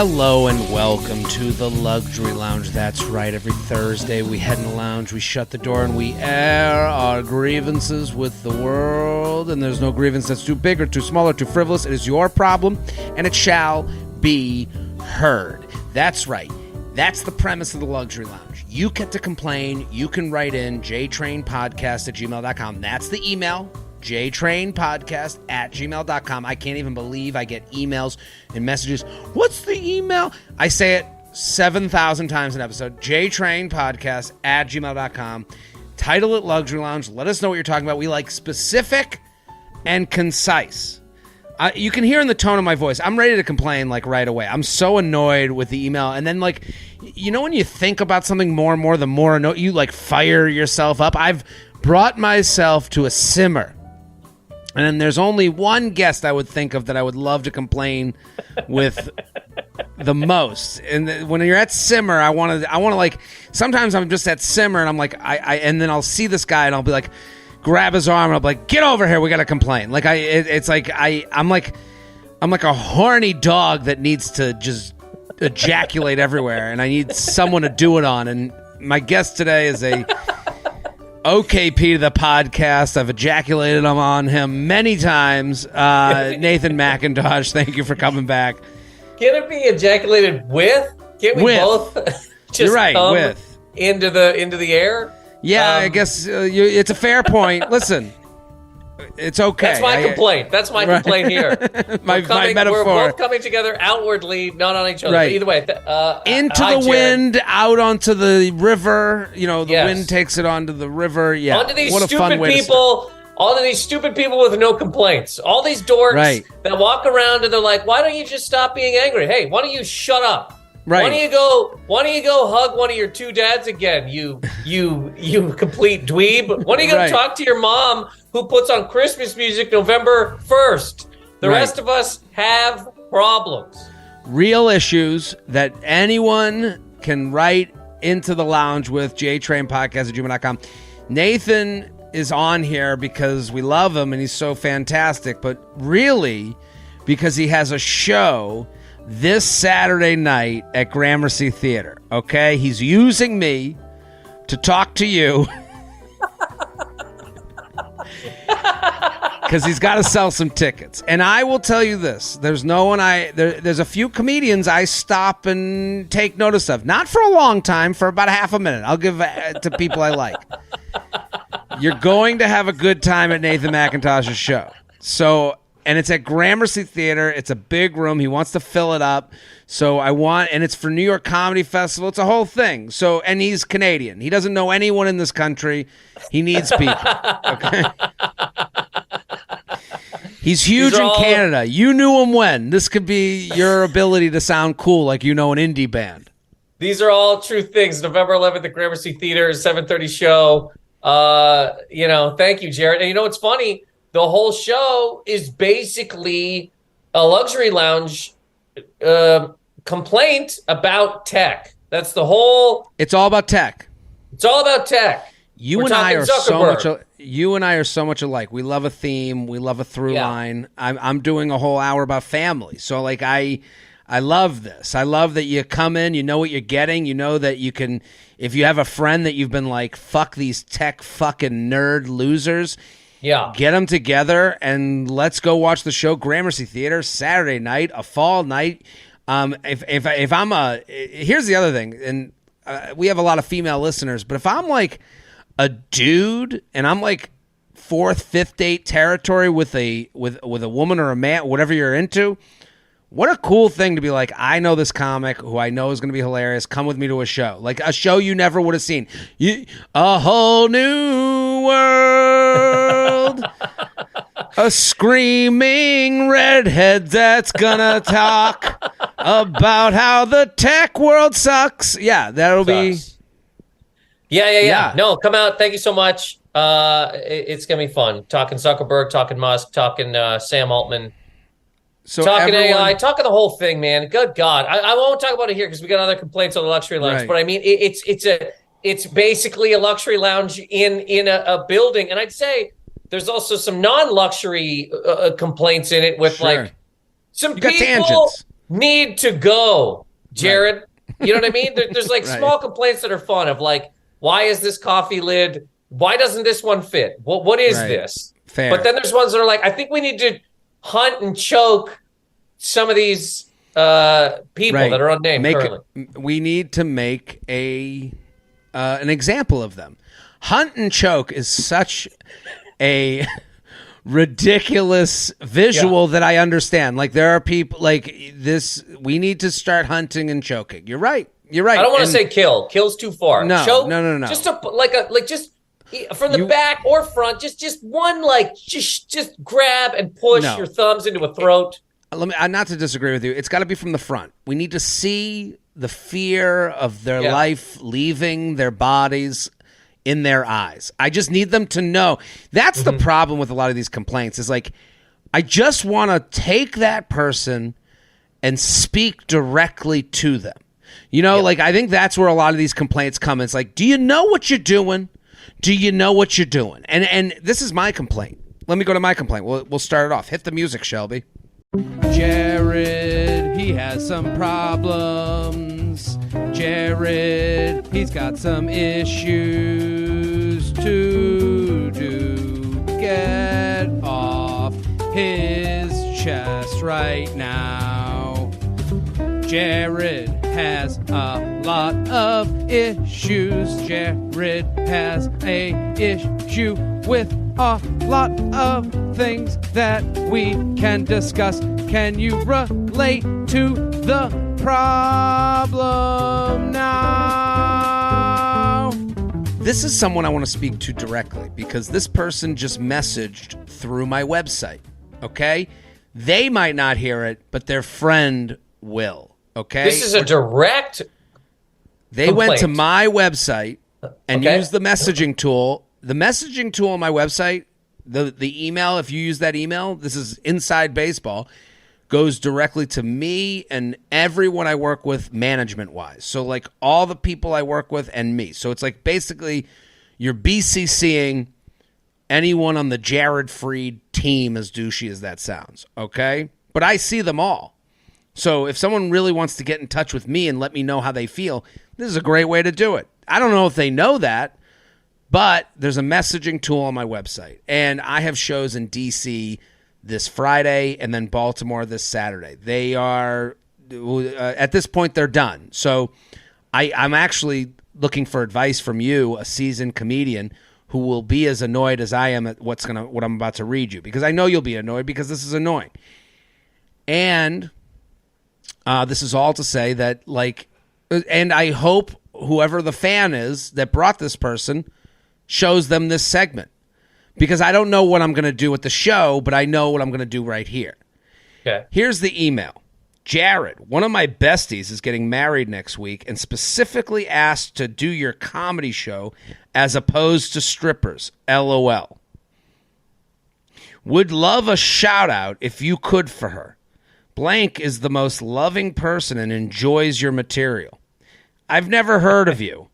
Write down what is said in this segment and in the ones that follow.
Hello and welcome to the Luxury Lounge. That's right, every Thursday we head in the lounge, we shut the door, and we air our grievances with the world. And there's no grievance that's too big or too small or too frivolous. It is your problem, and it shall be heard. That's right. That's the premise of the Luxury Lounge. You get to complain. You can write in jtrainpodcast@gmail.com. That's the email. jtrainpodcast@gmail.com. I can't even believe I get emails and messages. What's the email? I say it 7,000 times an episode. jtrainpodcast@gmail.com. Title it Luxury Lounge. Let us know what you're talking about. We like specific and concise. You can hear in the tone of my voice, I'm ready to complain like right away. I'm so annoyed with the email. And then like, you know, when you think about something more and more, the more you like fire yourself up. I've brought myself to a simmer. And then there's only one guest I would think of that I would love to complain with the most. And when you're at simmer, I want to like, sometimes I'm just at simmer and I'm like, and then I'll see this guy and I'll be like, grab his arm and I'll be like, get over here, we got to complain. Like I'm like a horny dog that needs to just ejaculate everywhere and I need someone to do it on. And my guest today is a OKP to the podcast. I've ejaculated on him many times. Nathan Macintosh, thank you for coming back. Can it be ejaculated with? Can't we both just You're right, come with. into the air? Yeah, I guess it's a fair point. Listen, it's okay. That's my complaint. That's my complaint here. my metaphor. We're both coming together outwardly, not on each other. Right. But either way, into hi, the wind, out onto the river. You know, the wind takes it onto the river. Yeah, onto these what a fun stupid way people. Onto these stupid people with no complaints. All these dorks that walk around and they're like, "Why don't you just stop being angry? Hey, why don't you shut up? Right. Why don't you go hug one of your two dads again? You complete dweeb. Why don't you go talk to your mom who puts on Christmas music November 1st? The rest of us have problems. Real issues that anyone can write into the lounge with jtrainpodcast@gmail.com. Nathan is on here because we love him and he's so fantastic, but really because he has a show this Saturday night at Gramercy Theater, okay? He's using me to talk to you because he's got to sell some tickets. And I will tell you this, there's a few comedians I stop and take notice of. Not for a long time, for about a half a minute. I'll give to people I like. You're going to have a good time at Nathan Macintosh's show. And it's at Gramercy Theater. It's a big room. He wants to fill it up. And it's for New York Comedy Festival. It's a whole thing. And he's Canadian. He doesn't know anyone in this country. He needs people. Okay. He's huge in Canada. You knew him when. This could be your ability to sound cool like you know an indie band. These are all true things. November 11th at Gramercy Theater, 7:30 show. Thank you, Jared. And you know what's funny? The whole show is basically a Luxury Lounge complaint about tech. That's the whole. It's all about tech. It's all about tech. You and I are so much alike. We love a theme. We love a through line. I'm doing a whole hour about family. So like I love this. I love that you come in, you know what you're getting. You know that you can, if you have a friend that you've been like, fuck these tech fucking nerd losers. Yeah. Get them together and let's go watch the show. Gramercy Theater, Saturday night, a fall night. If I'm here's the other thing, and we have a lot of female listeners, but if I'm like a dude and I'm like fourth, fifth date territory with a woman or a man, whatever you're into, what a cool thing to be like, I know this comic who I know is going to be hilarious. Come with me to a show. Like a show you never would have seen. A whole new world. A screaming redhead that's going to talk about how the tech world sucks. Yeah, that'll be. Yeah. No, come out. Thank you so much. It's going to be fun. Talking Zuckerberg, talking Musk, talking Sam Altman. So talking AI, talking the whole thing, man. Good God. I won't talk about it here because we got other complaints on the Luxury Lounge. Right. But I mean, it's basically a luxury lounge in a building. And I'd say there's also some non-luxury complaints in it with like some people. need to go, Jared. Right. You know what I mean? There's like small complaints that are fun of like, why is this coffee lid? Why doesn't this one fit? What is this? Fair. But then there's ones that are like, I think we need to hunt and choke some of these people that are unnamed currently. We need to make an example of them. Hunt and choke is such a ridiculous visual that I understand. Like there are people like this. We need to start hunting and choking. You're right. I don't want to say kill. Kill's too far. No, choke, no. Just just from the back or front. Just one just grab and push your thumbs into a throat. Let me not to disagree with you. It's got to be from the front. We need to see the fear of their life leaving their bodies in their eyes. I just need them to know. That's the problem with a lot of these complaints is like, I just want to take that person and speak directly to them. You know, like I think that's where a lot of these complaints come. It's like, do you know what you're doing? Do you know what you're doing? And this is my complaint. Let me go to my complaint. We'll start it off. Hit the music, Shelby. Jared, he has some problems. Jared, he's got some issues to do. Get off his chest right now. Jared has a lot of issues. Jared has a issue with a lot of things that we can discuss. Can you relate to the problem now? This is someone I want to speak to directly because this person just messaged through my website, okay? They might not hear it, but their friend will, okay? This is a direct complaint. Went to my website and used the messaging tool. The messaging tool on my website, the email, if you use that email, this is inside baseball, goes directly to me and everyone I work with management-wise. So, like, all the people I work with and me. So it's like basically you're BCCing anyone on the Jared Freed team, as douchey as that sounds, okay? But I see them all. So if someone really wants to get in touch with me and let me know how they feel, this is a great way to do it. I don't know if they know that, but there's a messaging tool on my website, and I have shows in D.C. this Friday and then Baltimore this Saturday. They are, at this point, they're done. So I'm actually looking for advice from you, a seasoned comedian, who will be as annoyed as I am at what I'm about to read you, because I know you'll be annoyed because this is annoying. And this is all to say that, like, and I hope whoever the fan is that brought this person shows them this segment, because I don't know what I'm going to do with the show, but I know what I'm going to do right here. Okay. Here's the email. Jared, one of my besties is getting married next week and specifically asked to do your comedy show as opposed to strippers. LOL. Would love a shout out if you could for her. Blank is the most loving person and enjoys your material. I've never heard of you.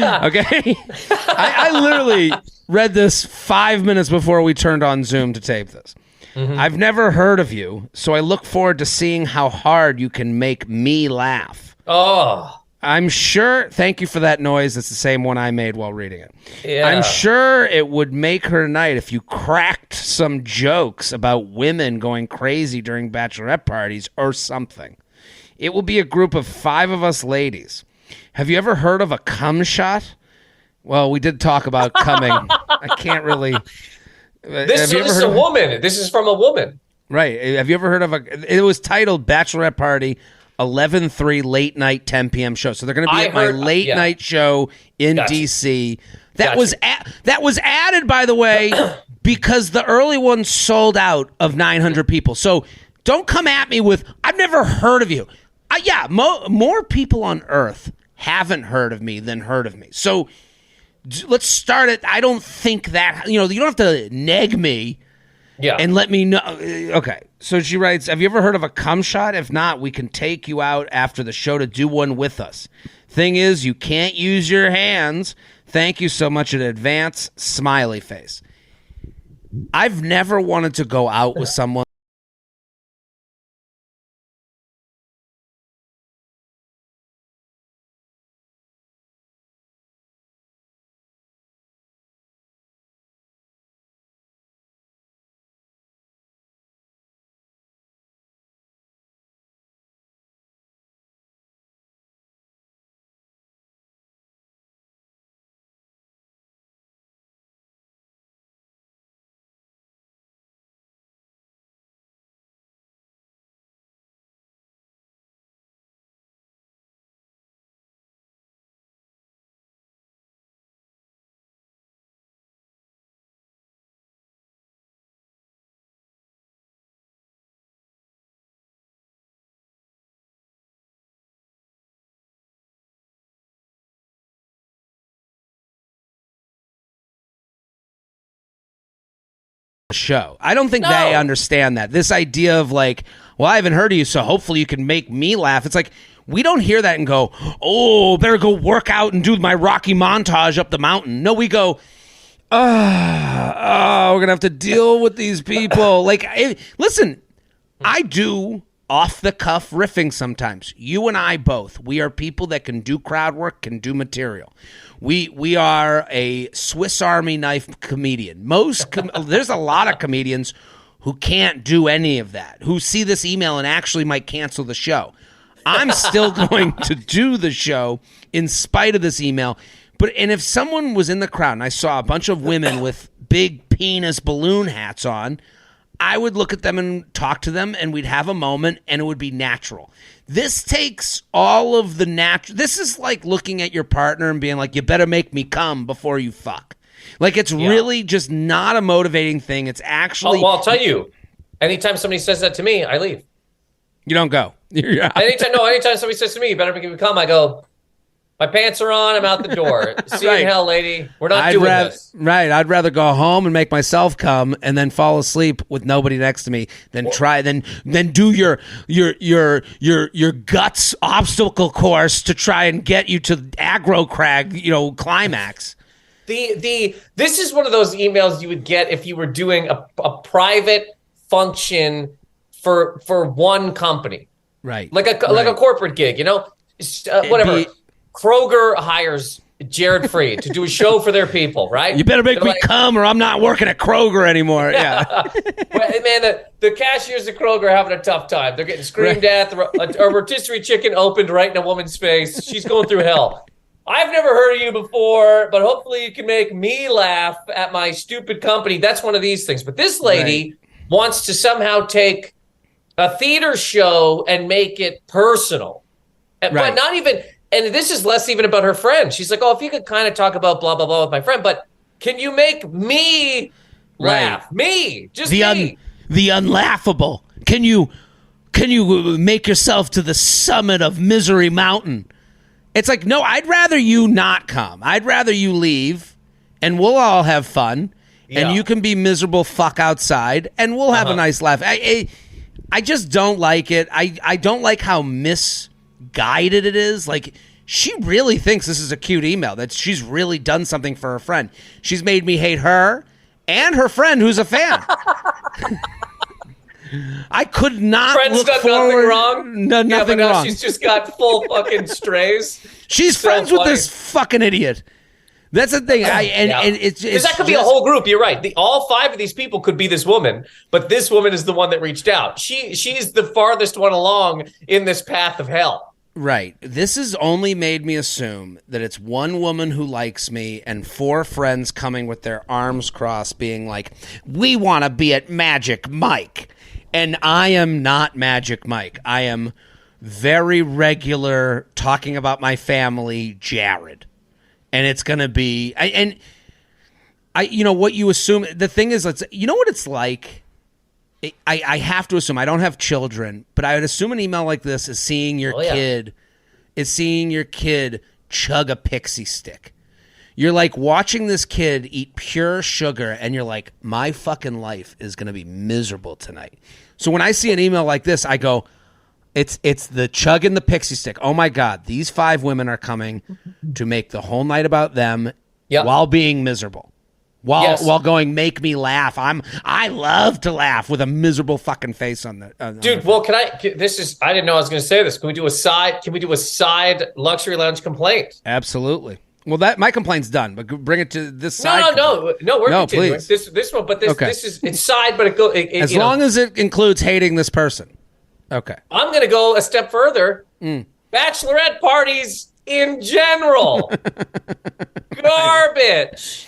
Okay. I literally read this 5 minutes before we turned on Zoom to tape this. I've never heard of you, so I look forward to seeing how hard you can make me laugh. Oh. I'm sure, thank you for that noise. It's the same one I made while reading it. Yeah. I'm sure it would make her night if you cracked some jokes about women going crazy during bachelorette parties or something. It will be a group of 5 of us ladies. Have you ever heard of a cum shot? Well, we did talk about coming. I can't really. This is a woman. This is from a woman. Right. Have you ever heard of it was titled Bachelorette Party 11/3 late night 10 p.m. show. So they're going to be at my late night show in DC. That was added, by the way, because the early one sold out of 900 people. So don't come at me with, I've never heard of you. More people on Earth haven't heard of me than heard of me. So let's start it. I don't think that, you don't have to neg me and let me know. Okay. So she writes, have you ever heard of a cum shot? If not, we can take you out after the show to do one with us. Thing is, you can't use your hands. Thank you so much in advance. Smiley face. I've never wanted to go out with someone show. I don't think they understand that. This idea of like, well, I haven't heard of you, so hopefully you can make me laugh. It's like, we don't hear that and go, oh, better go work out and do my Rocky montage up the mountain. No, we go, we're going to have to deal with these people. Like, listen, I do off-the-cuff riffing sometimes. You and I both. We are people that can do crowd work, can do material. We are a Swiss Army knife comedian. There's a lot of comedians who can't do any of that, who see this email and actually might cancel the show. I'm still going to do the show in spite of this email. And if someone was in the crowd and I saw a bunch of women with big penis balloon hats on, I would look at them and talk to them, and we'd have a moment, and it would be natural. This takes all of the natural. This is like looking at your partner and being like, you better make me come before you fuck. Like, it's really just not a motivating thing. It's actually. Oh, well, I'll tell you, anytime somebody says that to me, I leave. You don't go. Anytime somebody says to me, you better make me come, I go, my pants are on, I'm out the door. See you in hell, lady. We're not doing this. Right. I'd rather go home and make myself come and then fall asleep with nobody next to me than do your guts obstacle course to try and get you to aggro crag, climax. This is one of those emails you would get if you were doing a private function for one company. Right. Like a corporate gig, whatever. Kroger hires Jared Freed to do a show for their people, right? You better make me come or I'm not working at Kroger anymore. Yeah. Man, the cashiers at Kroger are having a tough time. They're getting screamed at. A rotisserie chicken opened right in a woman's face. She's going through hell. I've never heard of you before, but hopefully you can make me laugh at my stupid company. That's one of these things. But this lady wants to somehow take a theater show and make it personal. But not even... And this is less even about her friend. She's like, oh, if you could kind of talk about blah, blah, blah with my friend, but can you make me laugh? Me. Just me. The unlaughable. Can you make yourself to the summit of Misery Mountain? It's like, no, I'd rather you not come. I'd rather you leave, and we'll all have fun, and you can be miserable fuck outside, and we'll have a nice laugh. I just don't like it. I don't like how misguided it is. Like, she really thinks this is a cute email, that she's really done something for her friend. She's made me hate her and her friend who's a fan. I could not look forward. Nothing wrong. Nothing wrong. She's just got full fucking strays. She's friends with this fucking idiot. That's the thing. And it's that could be a whole group. You're right. All 5 of these people could be this woman, but this woman is the one that reached out. She's the farthest one along in this path of hell. Right. This has only made me assume that it's one woman who likes me and 4 friends coming with their arms crossed being like, we want to be at Magic Mike. And I am not Magic Mike. I am very regular talking about my family, Jared. And it's going to be, what you assume, the thing is, you know what it's like? I have to assume, I don't have children, but I would assume an email like this is seeing your kid chug a pixie stick. You're like watching this kid eat pure sugar, and you're like, my fucking life is going to be miserable tonight. So when I see an email like this, I go, it's the chugging the pixie stick. Oh my God, these 5 women are coming to make the whole night about them while being miserable. while going, make me laugh. I love to laugh with a miserable fucking face on the dude. Well, I didn't know I was going to say this. Can we do a side luxury lounge complaint? Absolutely. Well, my complaint's done, but bring it to this side. No. We're continuing. Please. This one, but this is it's side, but as long as it includes hating this person. Okay. I'm going to go a step further. Bachelorette parties in general, garbage.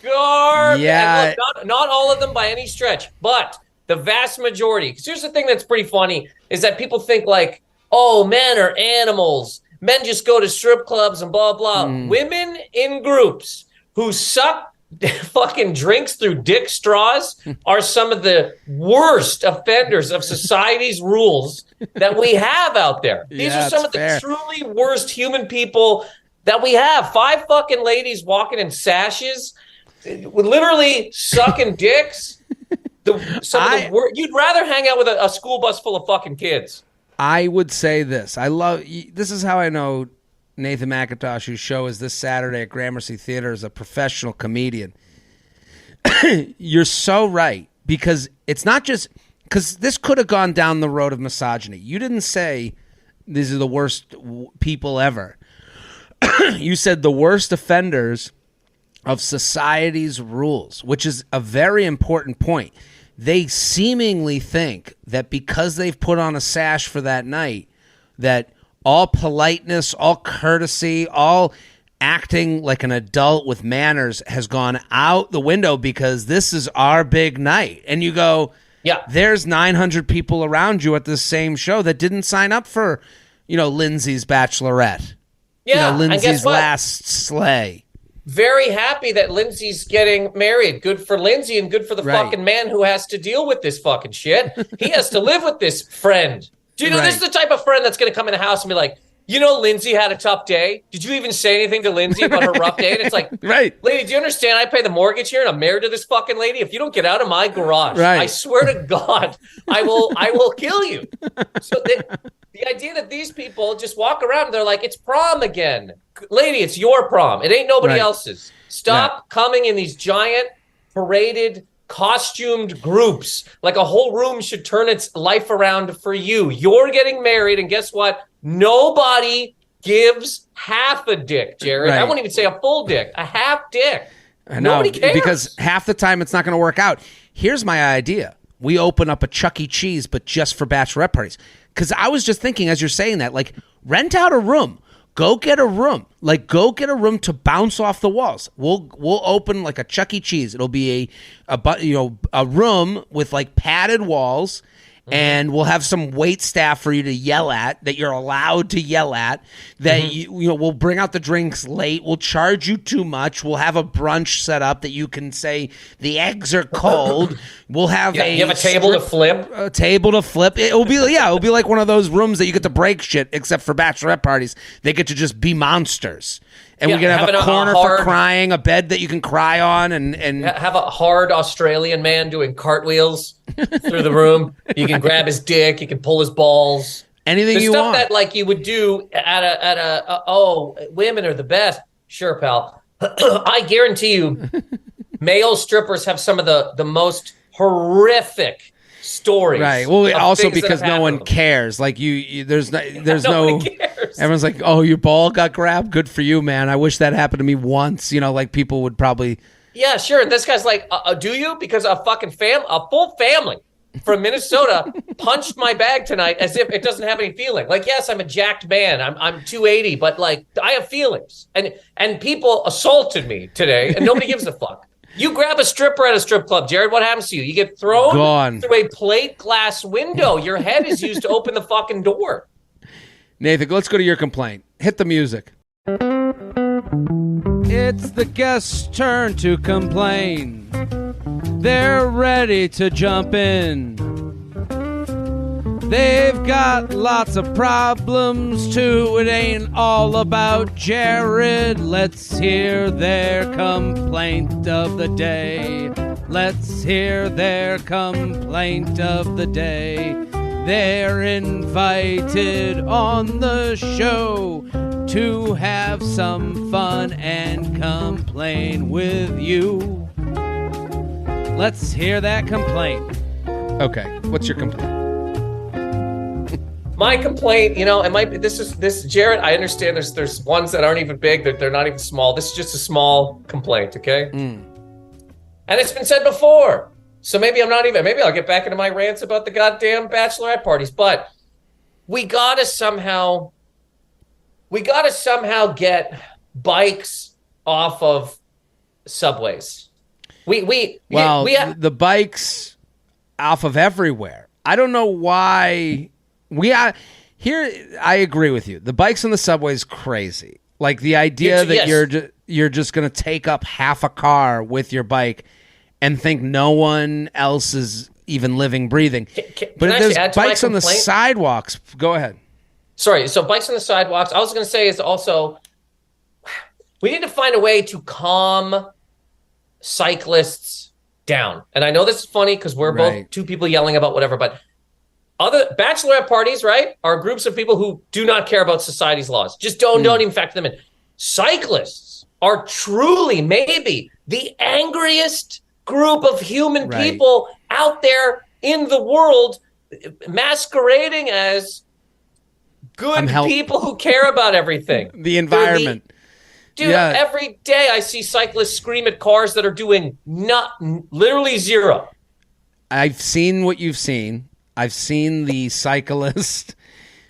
Yeah. Look, not all of them by any stretch, but the vast majority. Because here's the thing that's pretty funny is that people think like, oh, men are animals. Men just go to strip clubs and blah, blah. Women in groups who suck fucking drinks through dick straws are some of the worst offenders of society's rules that we have out there. These are some of the truly worst human people that we have. 5 fucking ladies walking in sashes, literally sucking dicks. You'd rather hang out with a school bus full of fucking kids. I would say this. This is how I know Nathan Macintosh, whose show is this Saturday at Gramercy Theater, is a professional comedian. You're so right, because it's not just because this could have gone down the road of misogyny. You didn't say these are the worst people ever. You said the worst offenders of society's rules, which is a very important point. They seemingly think that because they've put on a sash for that night, that all politeness, all courtesy, all acting like an adult with manners has gone out the window because this is our big night. And you go, yeah, there's 900 people around you at this same show that didn't sign up for, Lindsay's bachelorette. Yeah, Lindsay's last sleigh. Very happy that Lindsay's getting married. Good for Lindsay and good for the fucking man who has to deal with this fucking shit. He has to live with this friend. Do you know this is the type of friend that's going to come in the house and be like, Lindsay had a tough day. Did you even say anything to Lindsay about her rough day? And it's like, lady, do you understand? I pay the mortgage here and I'm married to this fucking lady. If you don't get out of my garage, I swear to God, I will kill you. So the idea that these people just walk around and they're like, it's prom again. Lady, it's your prom. It ain't nobody else's. Stop coming in these giant paraded costumed groups. Like a whole room should turn its life around for you. You're getting married, and guess what? Nobody gives half a dick, Jared. I won't even say a full dick, a half dick. I know, nobody cares. Because half the time it's not going to work out. Here's my idea. We open up a Chuck E. Cheese, but just for bachelorette parties. Because I was just thinking as you're saying that, like, rent out a room. Go get a room. Like, go get a room to bounce off the walls. We'll open like a Chuck E. Cheese. It'll be a room with like padded walls, and we'll have some wait staff for you to yell at, that you're allowed to yell at. That we'll bring out the drinks late. We'll charge you too much. We'll have a brunch set up that you can say the eggs are cold. We'll have you have a table to flip. A table to flip. It'll be like one of those rooms that you get to break shit, except for bachelorette parties. They get to just be monsters. And we can have a corner for crying, a bed that you can cry on, and have a hard Australian man doing cartwheels through the room. You can grab his dick, you can pull his balls. Anything you want. The stuff that like you would do at women are the best. Sure, pal. I guarantee you, male strippers have some of the most horrific stories. Right. Well, also because no one cares. Like there's no. Cares. Everyone's like, "Oh, your ball got grabbed. Good for you, man. I wish that happened to me once." Like people would probably. Yeah, sure. And this guy's like, "Do you?" Because a full family from Minnesota punched my bag tonight as if it doesn't have any feeling. Like, yes, I'm a jacked man. I'm 280, but like I have feelings. And people assaulted me today, and nobody gives a fuck. You grab a stripper at a strip club, Jared, what happens to you? You get thrown through a plate glass window. Your head is used to open the fucking door. Nathan, let's go to your complaint. Hit the music. It's the guest's turn to complain. They're ready to jump in. They've got lots of problems too. It ain't all about Jared. Let's hear their complaint of the day. Let's hear their complaint of the day. They're invited on the show to have some fun and complain with you. Let's hear that complaint. Okay, what's your complaint? My complaint, it might be this Jared. I understand there's ones that aren't even big, they're not even small. This is just a small complaint, okay? And it's been said before, so maybe I'll get back into my rants about the goddamn bachelorette parties. But we gotta somehow get bikes off of subways. The bikes off of everywhere. I don't know why. I agree with you. The bikes on the subway is crazy. Like the idea that you're just going to take up half a car with your bike and think no one else is even living, breathing. But if there's bikes on the sidewalks, go ahead. Sorry. So bikes on the sidewalks. I was going to say is also we need to find a way to calm cyclists down. And I know this is funny because we're both two people yelling about whatever, but other bachelorette parties, right, are groups of people who do not care about society's laws. Just don't even factor them in. Cyclists are truly maybe the angriest group of human people out there in the world, masquerading as good people who care about everything. The environment. Every day I see cyclists scream at cars that are doing literally zero. I've seen what you've seen. I've seen the cyclist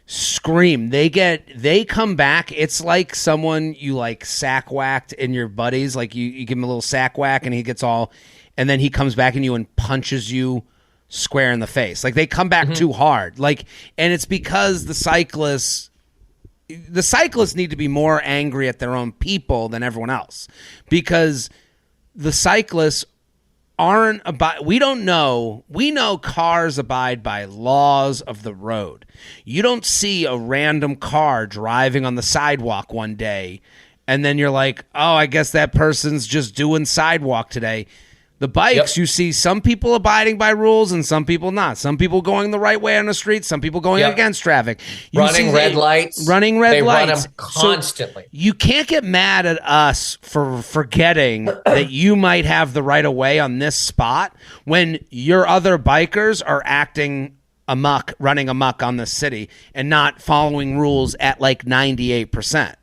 scream. They come back. It's like someone you like sack whacked in your buddies. Like you give him a little sack whack and he gets all, and then he comes back at you and punches you square in the face. Like they come back too hard. Like, and it's because the cyclists need to be more angry at their own people than everyone else, because the cyclists we know cars abide by laws of the road. You don't see a random car driving on the sidewalk one day and then you're like, oh, I guess that person's just doing sidewalk today. The bikes, you see some people abiding by rules and some people not. Some people going the right way on the street, some people going against traffic. Running red lights. They run them constantly. So you can't get mad at us for forgetting that you might have the right of way on this spot when your other bikers are running amok on the city and not following rules at like 98%.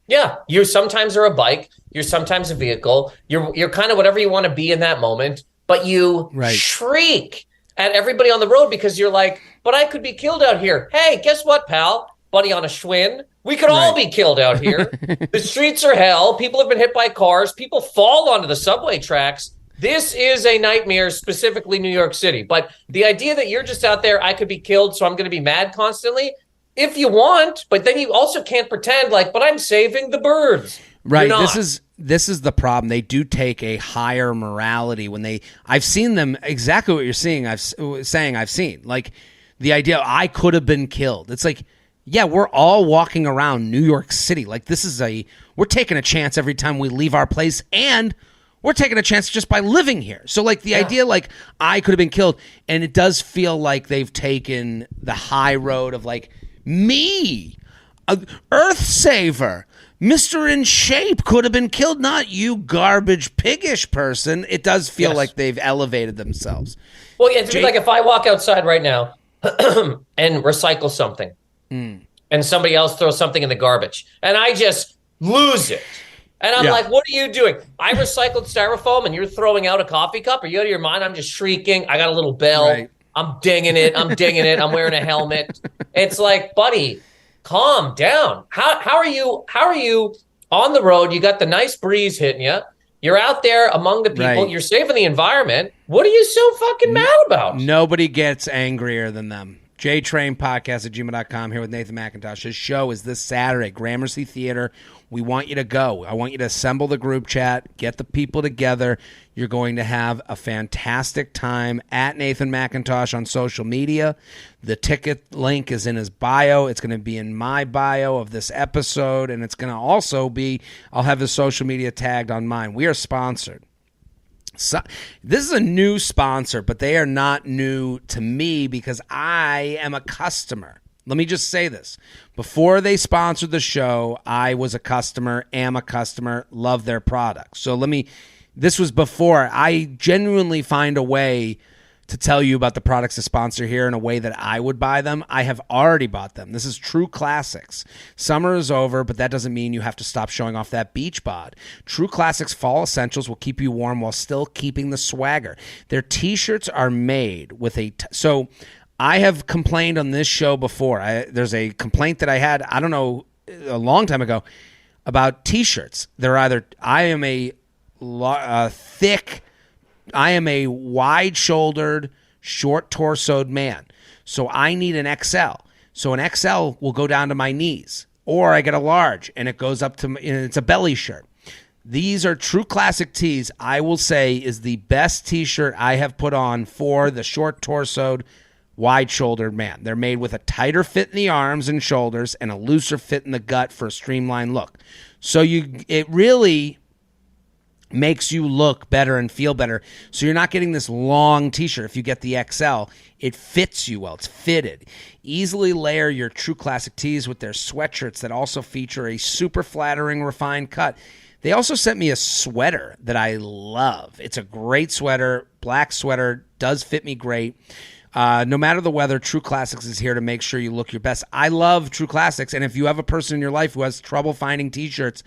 Yeah, you sometimes are a bike, you're sometimes a vehicle, you're kind of whatever you want to be in that moment, but you shriek at everybody on the road because you're like, but I could be killed out here. Hey, guess what, pal? Buddy on a Schwinn. We could all be killed out here. The streets are hell. People have been hit by cars. People fall onto the subway tracks. This is a nightmare, specifically New York City. But the idea that you're just out there, I could be killed, so I'm going to be mad constantly, if you want, but then you also can't pretend like, but I'm saving the birds. Right. This is the problem. They do take a higher morality when I've seen them exactly what you're saying. I've seen like the idea I could have been killed. It's like, yeah, we're all walking around New York City. Like we're taking a chance every time we leave our place, and we're taking a chance just by living here. So like the idea, like I could have been killed, and it does feel like they've taken the high road of like, me, Earth Saver, Mr. In Shape could have been killed, not you garbage piggish person. It does feel like they've elevated themselves. Well, yeah, it's like if I walk outside right now and recycle something and somebody else throws something in the garbage and I just lose it. And I'm like, what are you doing? I recycled styrofoam and you're throwing out a coffee cup? Are you out of your mind? I'm just shrieking. I got a little bell. Right. I'm dinging it. I'm wearing a helmet. It's like, buddy, calm down. How are you on the road? You got the nice breeze hitting you. You're out there among the people. Right. You're saving the environment. What are you so fucking mad about? Nobody gets angrier than them. JTrain podcast at gmail.com here with Nathan Macintosh. His show is this Saturday, Gramercy Theater. We want you to go. I want you to assemble the group chat, get the people together. You're going to have a fantastic time at Nathan Macintosh on social media. The ticket link is in his bio. It's going to be in my bio of this episode, and it's going to also be, I'll have his social media tagged on mine. We are sponsored. So, this is a new sponsor, but they are not new to me because I am a customer. Let me just say this. Before they sponsored the show, I was a customer, am a customer, love their product. So let me This was before. I genuinely find a way to tell you about the products to sponsor here in a way that I would buy them. I have already bought them. This is True Classics. Summer is over, but that doesn't mean you have to stop showing off that beach bod. True Classics Fall Essentials will keep you warm while still keeping the swagger. Their t-shirts are made with so I have complained on this show before. There's a complaint that I had, I don't know, a long time ago about t-shirts. They're either, I am a wide-shouldered, short-torsoed man. So I need an XL. So an XL will go down to my knees. Or I get a large, and it goes up to, and it's a belly shirt. These are True Classic tees, I will say, is the best t-shirt I have put on for the short-torsoed, wide-shouldered man. They're made with a tighter fit in the arms and shoulders and a looser fit in the gut for a streamlined look. So it really makes you look better and feel better. So you're not getting this long t-shirt. If you get the XL, it fits you well. It's fitted. Easily layer your True Classic tees with their sweatshirts that also feature a super flattering, refined cut. They also sent me a sweater that I love. It's a great sweater, black sweater, does fit me great. No matter the weather, True Classics is here to make sure you look your best. I love True Classics, and if you have a person in your life who has trouble finding t-shirts,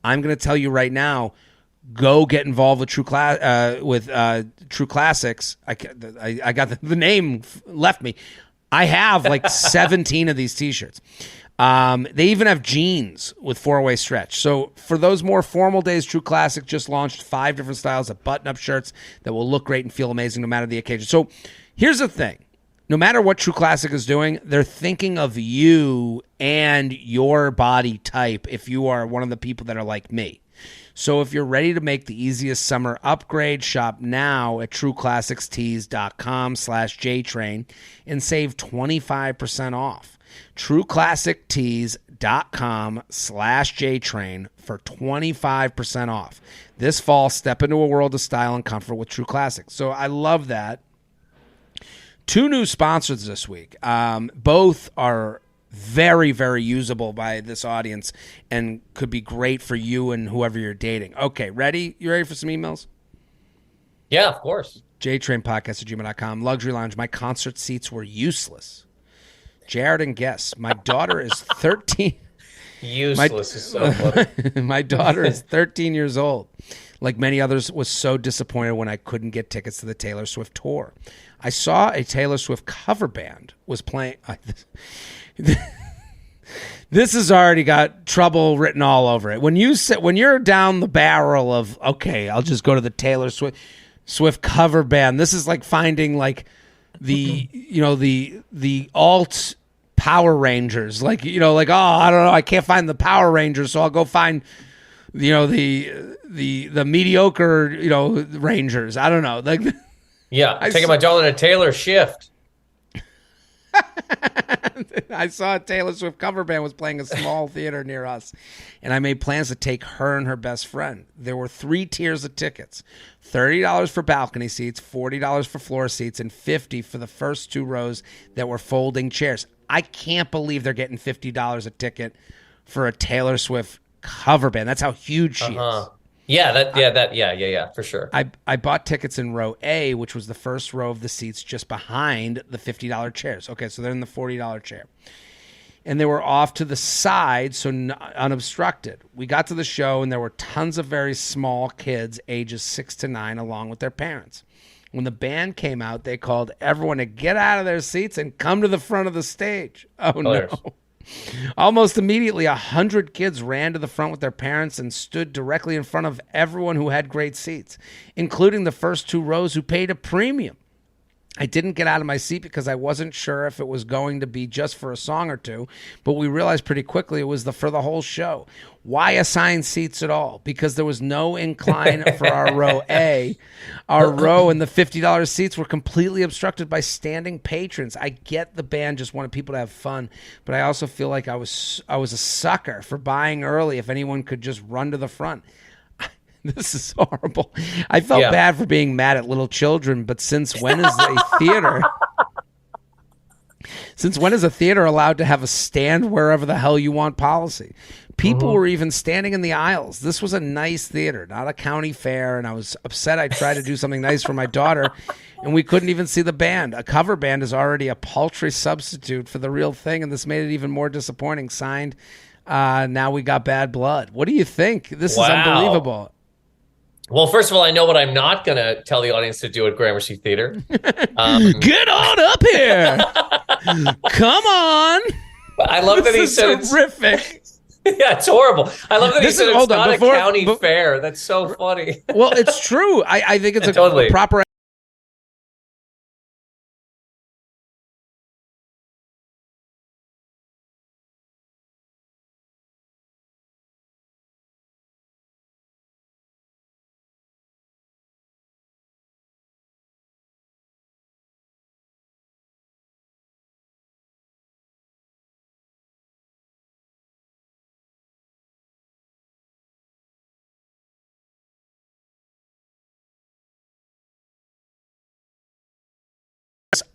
I'm going to tell you right now, go get involved with True Classics. I got the name left me. I have like 17 of these t-shirts. They even have jeans with 4-way stretch. So for those more formal days, True Classic just launched 5 different styles of button-up shirts that will look great and feel amazing no matter the occasion. So here's the thing. No matter what True Classic is doing, they're thinking of you and your body type if you are one of the people that are like me. So if you're ready to make the easiest summer upgrade, shop now at trueclassicstees.com/JTrain and save 25% off. trueclassictees.com/JTrain for 25% off. This fall, step into a world of style and comfort with True Classic. So I love that. 2 new sponsors this week. Both are very, very usable by this audience and could be great for you and whoever you're dating. Okay, ready? You ready for some emails? Yeah, of course. JTrainPodcast@gmail.com. Luxury Lounge. My concert seats were useless. Jared and Guess. My daughter is 13. Useless is so funny. My daughter is 13 years old. Like many others, was so disappointed when I couldn't get tickets to the Taylor Swift tour. I saw a Taylor Swift cover band was playing. This has already got trouble written all over it. When you're down the barrel of, okay, I'll just go to the Taylor Swift cover band. This is like finding like the alt Power Rangers. Like, oh, I don't know, I can't find the Power Rangers, so I'll go find the mediocre, Rangers. I don't know. Like, yeah, taking my daughter to Taylor Shift. I saw a Taylor Swift cover band was playing a small theater near us, and I made plans to take her and her best friend. There were 3 tiers of tickets: $30 for balcony seats, $40 for floor seats, and $50 for the first 2 rows that were folding chairs. I can't believe they're getting $50 a ticket for a Taylor Swift cover band. That's how huge she is. Yeah, for sure. I bought tickets in row A, which was the first row of the seats just behind the $50 chairs. Okay, so they're in the $40 chair. And they were off to the side, so unobstructed. We got to the show, and there were tons of very small kids, ages 6 to 9, along with their parents. When the band came out, they called everyone to get out of their seats and come to the front of the stage. Oh, no. Almost immediately, 100 kids ran to the front with their parents and stood directly in front of everyone who had great seats, including the first 2 rows who paid a premium. I didn't get out of my seat because I wasn't sure if it was going to be just for a song or 2, but we realized pretty quickly it was for the whole show. Why assign seats at all? Because there was no incline for our row A. Our row and the $50 seats were completely obstructed by standing patrons. I get the band just wanted people to have fun, but I also feel like I was a sucker for buying early if anyone could just run to the front. This is horrible. I felt bad for being mad at little children, but since when is a theater allowed to have a stand wherever the hell you want policy? People were even standing in the aisles. This was a nice theater, not a county fair, and I was upset. I tried to do something nice for my daughter, and we couldn't even see the band. A cover band is already a paltry substitute for the real thing, and this made it even more disappointing. Signed, Now We Got Bad Blood. What do you think? This is unbelievable. Well, first of all, I know what I'm not going to tell the audience to do at Gramercy Theater. Get on up here. Come on. I love that he said it's horrific. Yeah, it's horrible. I love that he said it's not a county fair. That's so funny. Well, it's true. I think it's totally. A proper...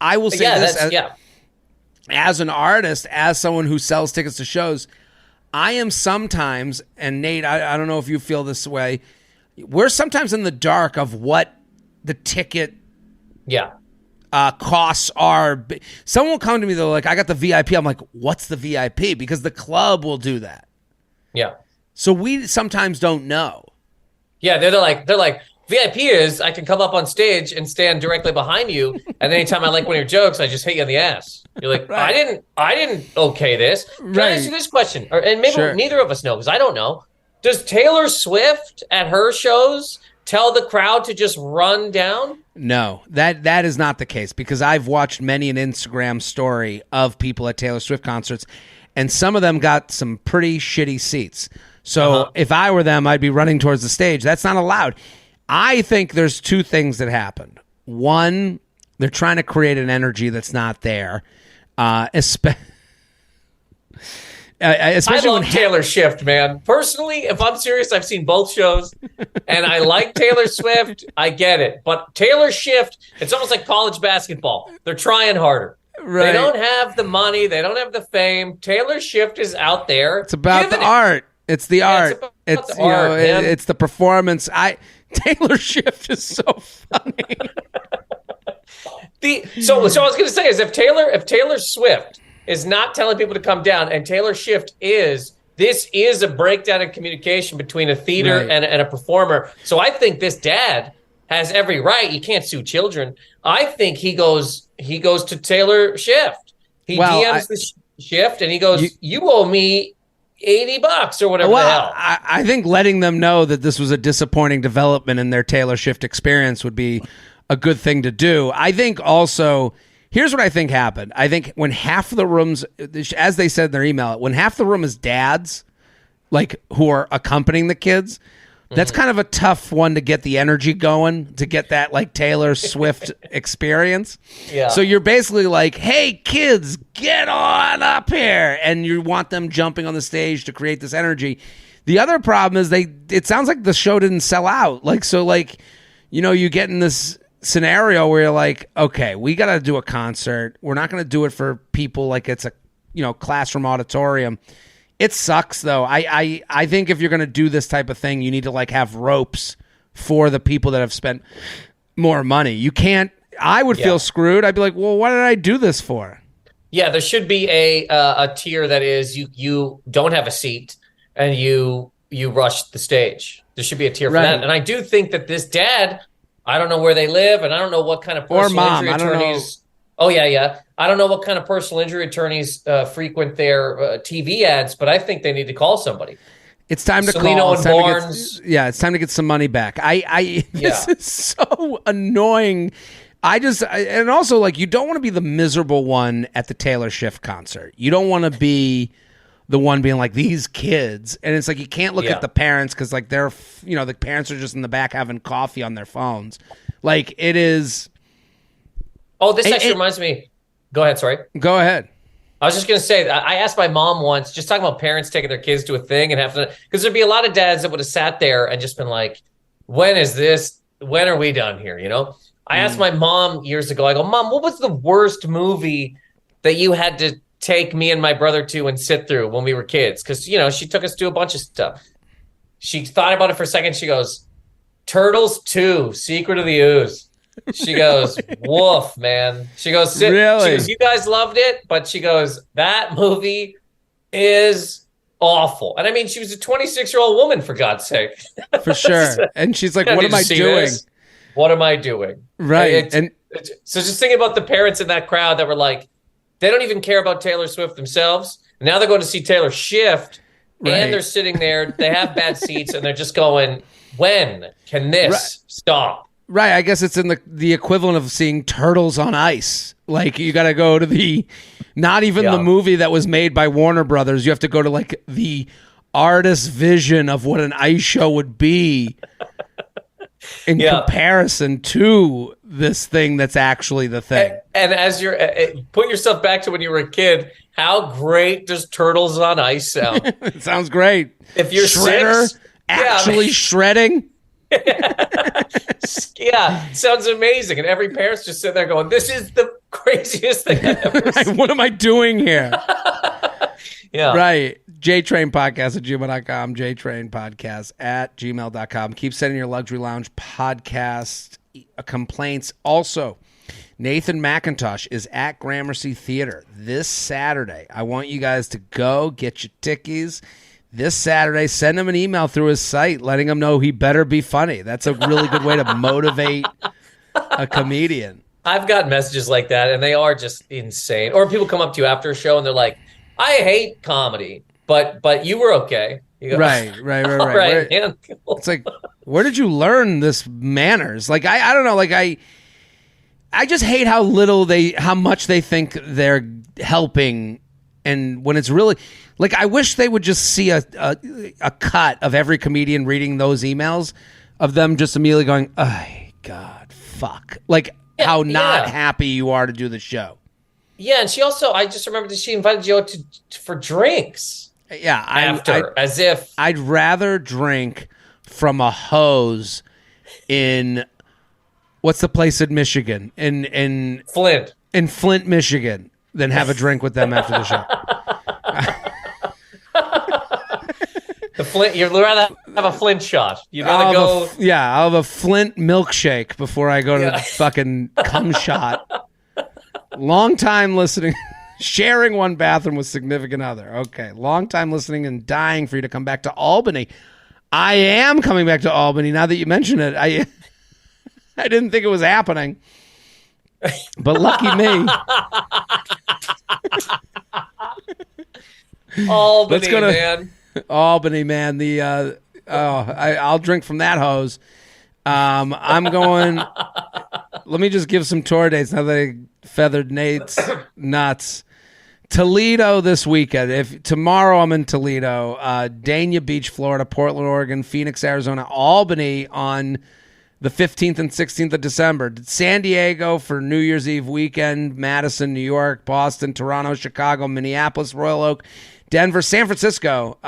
I will say as an artist, as someone who sells tickets to shows, I am sometimes, and Nate, I don't know if you feel this way, we're sometimes in the dark of what the ticket costs are. Someone will come to me, they're like, I got the VIP. I'm like, what's the VIP? Because the club will do that. Yeah. So we sometimes don't know. Yeah, they're like, VIP is I can come up on stage and stand directly behind you, and anytime I like one of your jokes, I just hit you in the ass. You're like, right. I didn't okay this. Can I ask you this question? And maybe neither of us know, because I don't know. Does Taylor Swift at her shows tell the crowd to just run down? No, that is not the case, because I've watched many an Instagram story of people at Taylor Swift concerts, and some of them got some pretty shitty seats. So if I were them, I'd be running towards the stage. That's not allowed. I think there's two things that happened. One, they're trying to create an energy that's not there. Especially I love Taylor Swift, man. Personally, if I'm serious, I've seen both shows, and I like Taylor Swift. I get it. But Taylor Swift, it's almost like college basketball. They're trying harder. Right. They don't have the money. They don't have the fame. Taylor Swift is out there. It's about the art. It's the art. It's the art. It's the performance. Taylor Swift is so funny. So I was going to say is if Taylor Swift is not telling people to come down, and Taylor Swift this is a breakdown in communication between a theater and a performer. So I think this dad has every right. You can't sue children. I think he goes to Taylor Swift. He DMs the Swift and he goes, you owe me $80 or whatever the hell. I think letting them know that this was a disappointing development in their Taylor Swift experience would be a good thing to do. I think also, here's what I think happened. I think when half of the rooms, as they said in their email, when half the room is dads, like who are accompanying the kids, that's kind of a tough one to get the energy going, to get that like Taylor Swift experience. Yeah. So you're basically like, hey, kids, get on up here. And you want them jumping on the stage to create this energy. The other problem is it sounds like the show didn't sell out. You get in this scenario where you're like, okay, we got to do a concert. We're not going to do it for people like it's a, classroom auditorium. It sucks, though. I think if you're going to do this type of thing, you need to have ropes for the people that have spent more money. You can't. I would feel screwed. I'd be like, well, what did I do this for? Yeah, there should be a tier that is you don't have a seat and you rush the stage. There should be a tier for that. And I do think that this dad, I don't know where they live, and I don't know what kind of personal injury attorneys. Oh, yeah. I don't know what kind of personal injury attorneys frequent their TV ads, but I think they need to call somebody. It's time to call. It's time to get some money back. This is so annoying. And also, you don't want to be the miserable one at the Taylor Swift concert. You don't want to be the one being like, these kids. And it's like, you can't look at the parents because, they're, the parents are just in the back having coffee on their phones. It is... Oh, this actually reminds me. Go ahead, sorry. Go ahead. I was just going to say, I asked my mom once, just talking about parents taking their kids to a thing and because there'd be a lot of dads that would have sat there and just been like, when are we done here, I asked my mom years ago, I go, Mom, what was the worst movie that you had take me and my brother to and sit through when we were kids. Because, she took us to a bunch of stuff. She thought about it for a second. She goes, Turtles 2, Secret of the Ooze. She goes, woof, man. She goes, sit. Really? She goes, you guys loved it, but she goes, that movie is awful. And I mean, she was a 26-year-old woman, for God's sake. For sure. And she's like, what am I doing? This? What am I doing? Right. So just thinking about the parents in that crowd that were like, they don't even care about Taylor Swift themselves. Now they're going to see Taylor Swift, and they're sitting there. They have bad seats, and they're just going, when can this stop? Right. I guess it's in the equivalent of seeing Turtles on Ice. Like, you got to go to not even the movie that was made by Warner Brothers. You have to go to like the artist's vision of what an ice show would be in comparison to this thing that's actually the thing. And as you're put yourself back to when you were a kid, how great does Turtles on Ice sound? It sounds great. If you're Shredder actually shredding. Yeah, sounds amazing. And every parent's just sitting there going, this is the craziest thing I've ever seen. What am I doing here? Yeah. Right. JTrain podcast at gmail.com. JTrain podcast at gmail.com. Keep sending your Luxury Lounge podcast complaints. Also, Nathan Macintosh is at Gramercy Theater this Saturday. I want you guys to go get your tickies. This Saturday, send him an email through his site letting him know he better be funny. That's a really good way to motivate a comedian. I've got messages like that, and they are just insane. Or people come up to you after a show, and they're like, I hate comedy, but you were okay. You go, right. It's like, where did you learn this manners? Like, I don't know. Like, I just hate how much they think they're helping, and when it's really... Like, I wish they would just see a cut of every comedian reading those emails of them just immediately going, oh, God, fuck. Like, how not happy you are to do the show. Yeah, and she also, I just remembered that she invited you out for drinks. Yeah. As if. I'd rather drink from a hose in, what's the place in Michigan? In Flint. In Flint, Michigan, than have a drink with them after the show. The Flint, you'd rather have a Flint shot. You'd rather go. I'll have a Flint milkshake before I go to the fucking cum shot. Long time listening, sharing one bathroom with significant other. Okay, long time listening and dying for you to come back to Albany. I am coming back to Albany now that you mention it. I didn't think it was happening, but lucky me. Albany, man. Albany, man. I'll drink from that hose. I'm going. Let me just give some tour dates now that I feathered Nate's nuts. Toledo this weekend. If tomorrow I'm in Toledo, Dania Beach, Florida, Portland, Oregon, Phoenix, Arizona, Albany on the 15th and 16th of December. San Diego for New Year's Eve weekend, Madison, New York, Boston, Toronto, Chicago, Minneapolis, Royal Oak, Denver, San Francisco.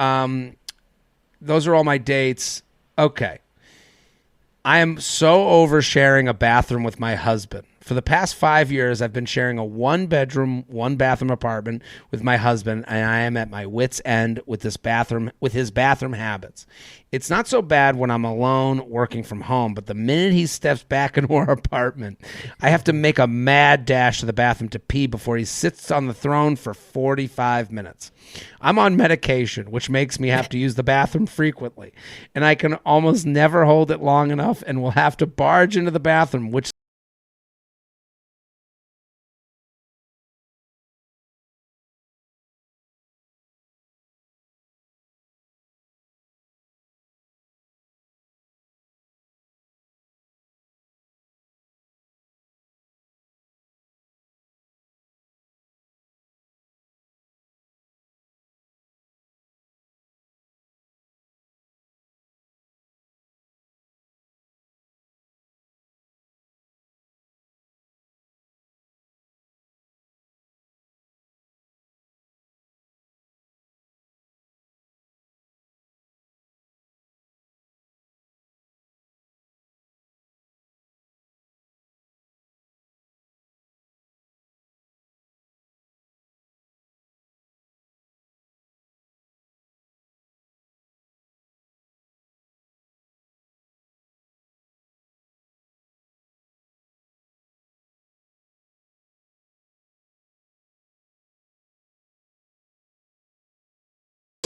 Those are all my dates. Okay. I am so over sharing a bathroom with my husband. For the past 5 years, I've been sharing a one-bedroom, one-bathroom apartment with my husband, and I am at my wit's end with his bathroom habits. It's not so bad when I'm alone working from home, but the minute he steps back into our apartment, I have to make a mad dash to the bathroom to pee before he sits on the throne for 45 minutes. I'm on medication, which makes me have to use the bathroom frequently, and I can almost never hold it long enough and will have to barge into the bathroom, which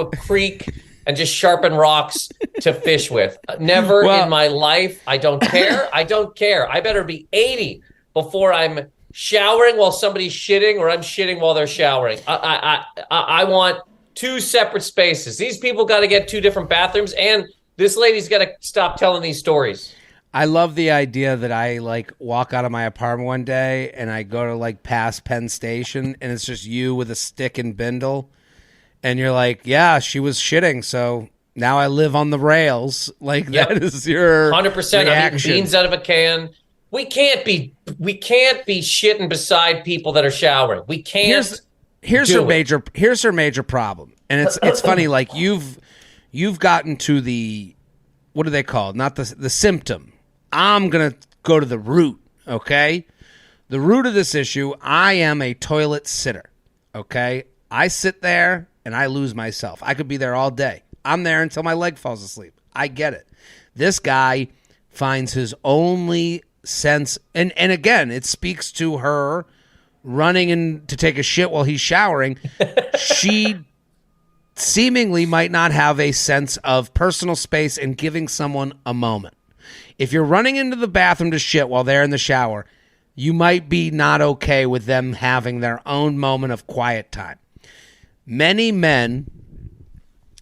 a creek and just sharpen rocks to fish with. Never in my life. I don't care. I don't care. I better be 80 before I'm showering while somebody's shitting, or I'm shitting while they're showering. I want 2 separate spaces. These people got to get 2 different bathrooms, and this lady's got to stop telling these stories. I love the idea that I like walk out of my apartment one day and I go to like past Penn Station and it's just you with a stick and bindle. And you're like, yeah, she was shitting, so now I live on the rails. Like, that is your 100%. I'm eating beans out of a can. We can't be shitting beside people that are showering. We can't. Here's her major problem, and it's funny. Like you've gotten to the, what do they call it? Not the symptom. I'm gonna go to the root. Okay, the root of this issue. I am a toilet sitter. Okay, I sit there and I lose myself. I could be there all day. I'm there until my leg falls asleep. I get it. This guy finds his only sense, and again, it speaks to her running in to take a shit while he's showering. She seemingly might not have a sense of personal space and giving someone a moment. If you're running into the bathroom to shit while they're in the shower, you might be not okay with them having their own moment of quiet time. Many men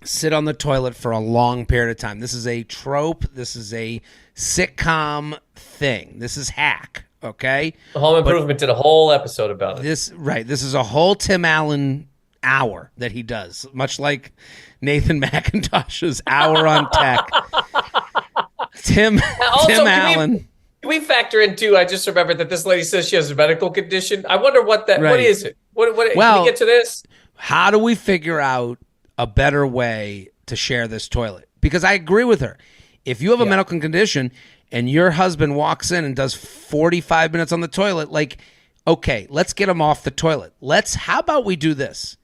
sit on the toilet for a long period of time. This is a trope. This is a sitcom thing. This is hack, okay? The Home Improvement did a whole episode about it. This is a whole Tim Allen hour that he does, much like Nathan McIntosh's hour on tech. Tim Allen. Can we factor in, too, I just remembered that this lady says she has a medical condition. I wonder what is it? Can we get to this? How do we figure out a better way to share this toilet? Because I agree with her. If you have a medical condition and your husband walks in and does 45 minutes on the toilet, like, okay, let's get him off the toilet. How about we do this?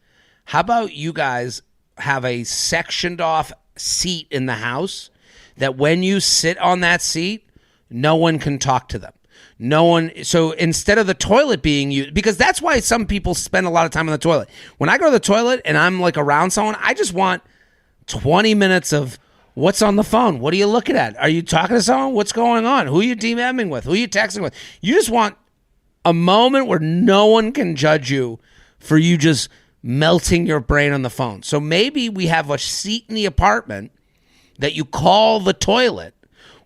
How about you guys have a sectioned off seat in the house that when you sit on that seat, no one can talk to them. So instead of the toilet being used, because that's why some people spend a lot of time on the toilet. When I go to the toilet and I'm like around someone, I just want 20 minutes of what's on the phone. What are you looking at? Are you talking to someone? What's going on? Who are you DMing with? Who are you texting with? You just want a moment where no one can judge you for you just melting your brain on the phone. So maybe we have a seat in the apartment that you call the toilet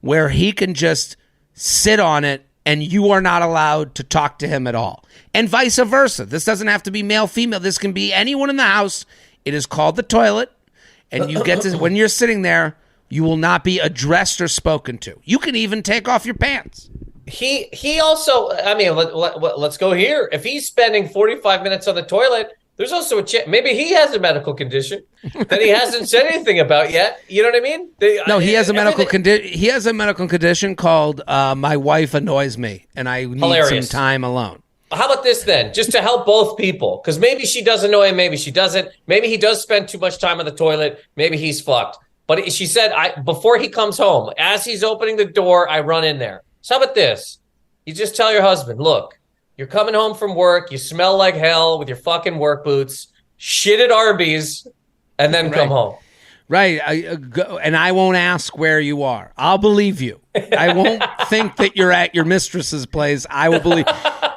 where he can just sit on it and you are not allowed to talk to him at all. And vice versa. This doesn't have to be male, female. This can be anyone in the house. It is called the toilet. And you get to, when you're sitting there, you will not be addressed or spoken to. You can even take off your pants. He also, I mean, let's go here. If he's spending 45 minutes on the toilet, there's also a chance. Maybe he has a medical condition that he hasn't said anything about yet. You know what I mean? He has a medical condition. He has a medical condition called "my wife annoys me, and I need some time alone." How about this then? Just to help both people, because maybe she does annoy him, maybe she doesn't. Maybe he does spend too much time on the toilet. Maybe he's fucked. But she said, before he comes home, as he's opening the door, I run in there. So how about this? You just tell your husband, look. You're coming home from work. You smell like hell with your fucking work boots. Shit at Arby's, and then come home. Right. And I won't ask where you are. I'll believe you. I won't think that you're at your mistress's place. I will believe.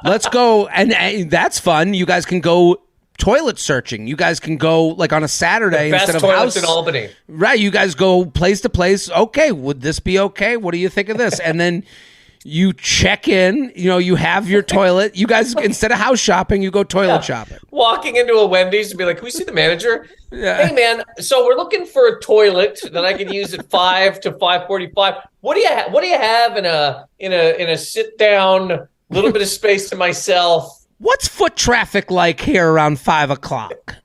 Let's go. And that's fun. You guys can go toilet searching. You guys can go like on a Saturday the best instead of toilets house. in Albany. Right. You guys go place to place. Okay. Would this be okay? What do you think of this? And then you check in, you have your toilet. You guys, instead of house shopping, you go toilet shopping. Walking into a Wendy's and be like, can we see the manager? Yeah. Hey, man, so we're looking for a toilet that I can use at 5 to 5:45. What do you have in a sit down, little bit of space to myself? What's foot traffic like here around 5 o'clock?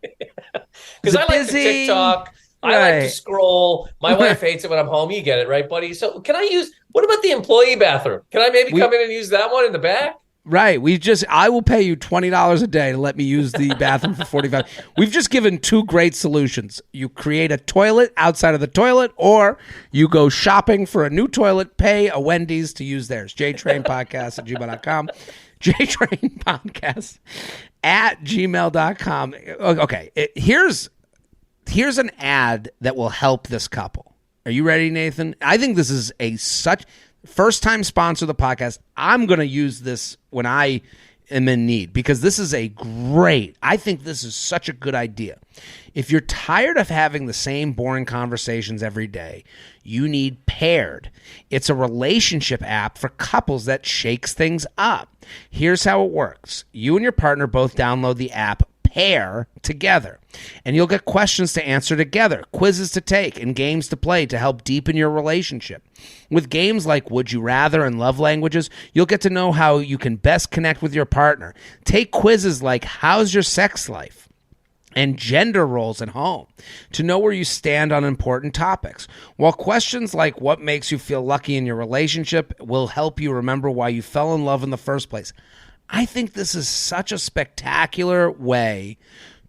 Because I like to TikTok. Right. I like to scroll. My wife hates it when I'm home. You get it, right, buddy? So what about the employee bathroom? Can I maybe come in and use that one in the back? Right. I will pay you $20 a day to let me use the bathroom for 45. We've just given 2 great solutions. You create a toilet outside of the toilet, or you go shopping for a new toilet, pay a Wendy's to use theirs. JTrain podcast at gmail.com. JTrain podcast at gmail.com. Okay. Here's an ad that will help this couple. Are you ready, Nathan? I think this is such first-time sponsor of the podcast. I'm going to use this when I am in need because this is I think this is such a good idea. If you're tired of having the same boring conversations every day, you need Paired. It's a relationship app for couples that shakes things up. Here's how it works. You and your partner both download the app Pair together, and you'll get questions to answer together, quizzes to take, and games to play to help deepen your relationship. With games like Would You Rather and Love Languages, you'll get to know how you can best connect with your partner. Take quizzes like How's Your Sex Life? And gender roles at home to know where you stand on important topics. While questions like what makes you feel lucky in your relationship will help you remember why you fell in love in the first place. I think this is such a spectacular way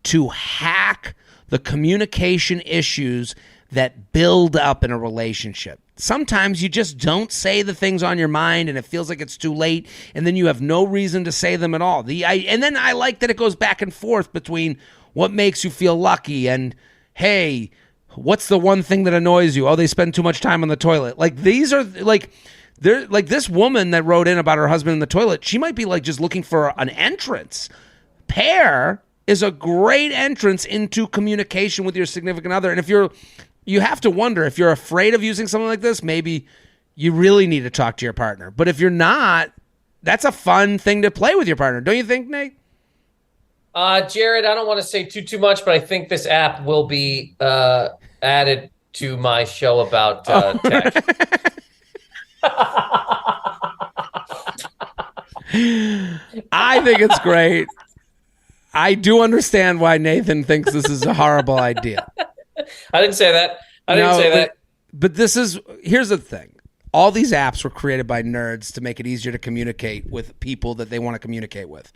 to hack the communication issues that build up in a relationship. Sometimes you just don't say the things on your mind and it feels like it's too late, and then you have no reason to say them at all. And then I like that it goes back and forth between what makes you feel lucky and, hey, what's the one thing that annoys you? Oh, they spend too much time on the toilet. Like, these are like... They're like this woman that wrote in about her husband in the toilet. She might be like just looking for an entrance. Pair is a great entrance into communication with your significant other. And if you have to wonder if you're afraid of using something like this, maybe you really need to talk to your partner. But if you're not, that's a fun thing to play with your partner. Don't you think, Nate? Jared, I don't want to say too much, but I think this app will be added to my show about tech. I think it's great. I do understand why Nathan thinks this is a horrible idea. I didn't say that. I didn't say that. But here's the thing. All these apps were created by nerds to make it easier to communicate with people that they want to communicate with.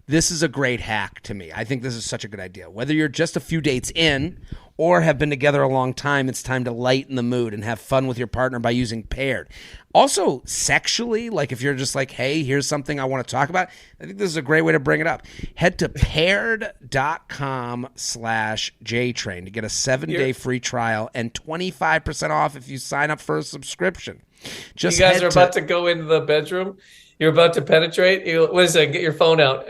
This is a great hack to me. I think this is such a good idea. Whether you're just a few dates in or have been together a long time, it's time to lighten the mood and have fun with your partner by using Paired. Also, sexually, like if you're just like, hey, here's something I want to talk about, I think this is a great way to bring it up. Head to paired.com/JTrain to get a 7-day free trial and 25% off if you sign up for a subscription. You guys are about to go into the bedroom. You're about to penetrate. What is that? Get your phone out.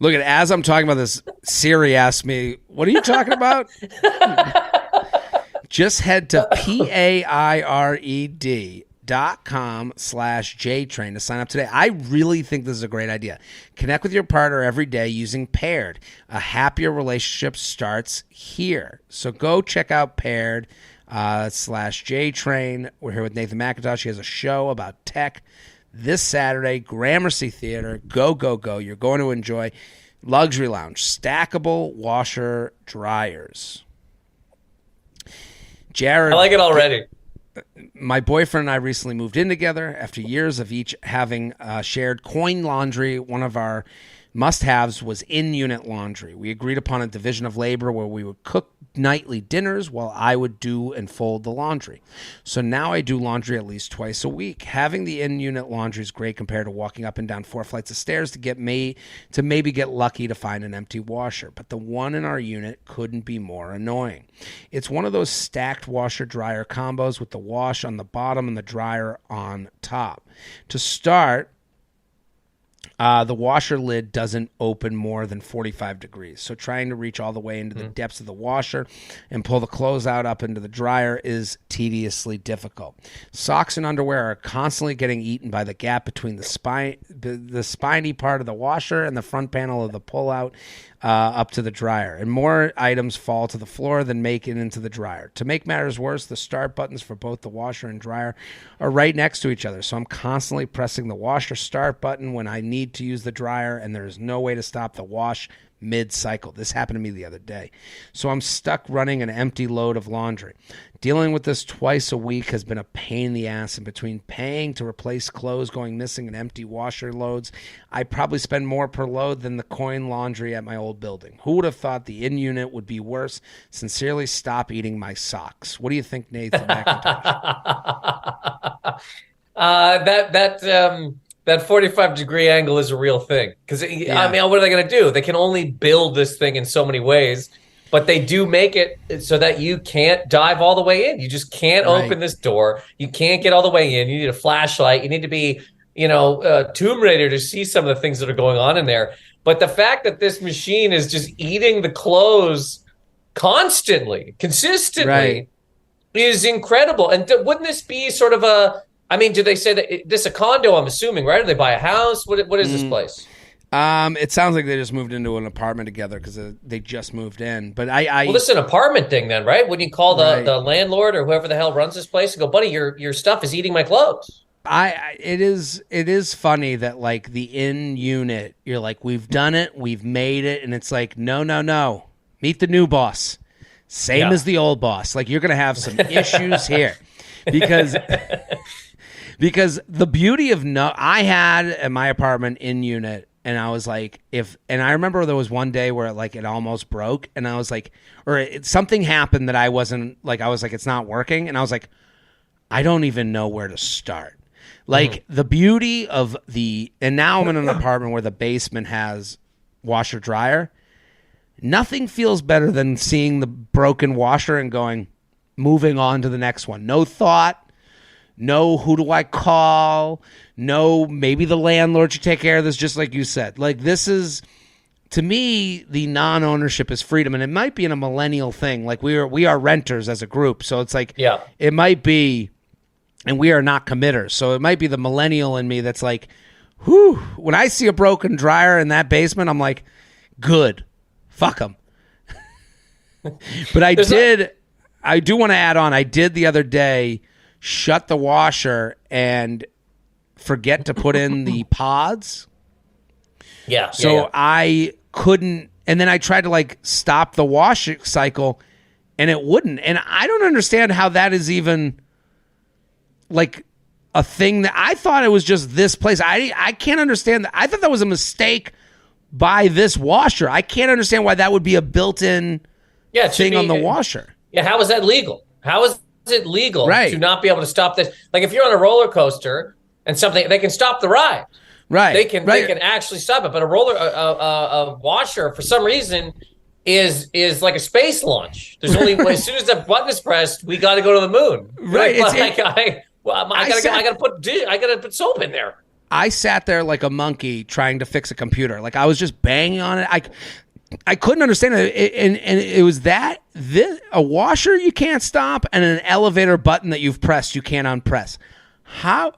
Look, as I'm talking about this, Siri asked me, what are you talking about? Just head to paired.com/JTrain to sign up today. I really think this is a great idea. Connect with your partner every day using Paired. A happier relationship starts here. So go check out Paired. /JTrain. We're here with Nathan Macintosh. He has a show about tech this Saturday, Gramercy Theater. Go, go, go. You're going to enjoy Luxury Lounge, stackable washer dryers. Jared, I like it already. My boyfriend and I recently moved in together after years of each having shared coin laundry. One of our must-haves was in-unit laundry. We agreed upon a division of labor where we would cook nightly dinners while I would do and fold the laundry. So now I do laundry at least twice a week. Having the in-unit laundry is great compared to walking up and down 4 flights of stairs to maybe get lucky to find an empty washer. But the one in our unit couldn't be more annoying. It's one of those stacked washer-dryer combos with the wash on the bottom and the dryer on top. To start, the washer lid doesn't open more than 45 degrees. So trying to reach all the way into the depths of the washer and pull the clothes out up into the dryer is tediously difficult. Socks and underwear are constantly getting eaten by the gap between the spiny part of the washer and the front panel of the pull-out up to the dryer. And more items fall to the floor than make it into the dryer. To make matters worse, the start buttons for both the washer and dryer are right next to each other. So I'm constantly pressing the washer start button when I need to use the dryer, and there is no way to stop the wash mid-cycle. This happened to me the other day. So I'm stuck running an empty load of laundry. Dealing with this twice a week has been a pain in the ass, and between paying to replace clothes going missing and empty washer loads, I probably spend more per load than the coin laundry at my old building. Who would have thought the in-unit would be worse? Sincerely, stop eating my socks. What do you think, Nathan McIntosh? That that 45-degree angle is a real thing. Because, I mean, what are they going to do? They can only build this thing in so many ways, but they do make it so that you can't dive all the way in. You just can't open this door. You can't get all the way in. You need a flashlight. You need to be, Tomb Raider to see some of the things that are going on in there. But the fact that this machine is just eating the clothes constantly, consistently, is incredible. And wouldn't this be sort of do they say that this is a condo, I'm assuming, right? Or they buy a house? What is this place? It sounds like they just moved into an apartment together because they just moved in. But well, this is an apartment thing then, right? When you call the landlord or whoever the hell runs this place and go, buddy, your stuff is eating my clothes. It is funny that like the in unit, you're like, we've done it, we've made it, and it's like, no, meet the new boss, same as the old boss. Like you're gonna have some issues here because the beauty of I had at my apartment in unit. And I was like, and I remember there was one day where it almost broke, and I was like, something happened that I was like, it's not working, and I was like, I don't even know where to start. Like the beauty of and now I'm in an apartment where the basement has washer dryer. Nothing feels better than seeing the broken washer and moving on to the next one. No thought. No, who do I call? No, maybe the landlord should take care of this, just like you said. Like this is, to me, the non-ownership is freedom, and it might be in a millennial thing. Like we are renters as a group, so it's like it might be, and we are not committers, so it might be the millennial in me that's like, whew. When I see a broken dryer in that basement, I'm like, good, fuck them. But I do want to add on. I did the other day. Shut the washer and forget to put in the pods. I couldn't, and then I tried to stop the wash cycle and it wouldn't. And I don't understand how that is even a thing that I thought it was just this place. I can't understand that. I thought that was a mistake by this washer. I can't understand why that would be a built-in thing on the washer. Yeah. How is that legal? How is it legal to not be able to stop this? Like if you're on a roller coaster and they can stop the ride. Right. They can actually stop it. But a washer for some reason is like a space launch. There's only as soon as the button is pressed, we got to go to the moon. Right. I gotta put soap in there. I sat there like a monkey trying to fix a computer. Like I was just banging on it. I couldn't understand it, and it was a washer you can't stop and an elevator button that you've pressed you can't unpress. How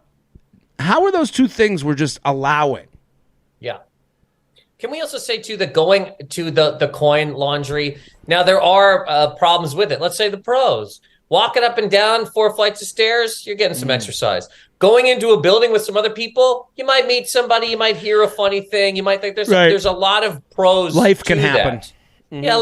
are those two things we're just allowing? Yeah. Can we also say too that going to the coin laundry? Now there are problems with it. Let's say the pros. Walking up and down 4 flights of stairs, you're getting some exercise. Going into a building with some other people, you might meet somebody, you might hear a funny thing, you might think there's a lot of pros. Life can happen. Mm-hmm. Yeah,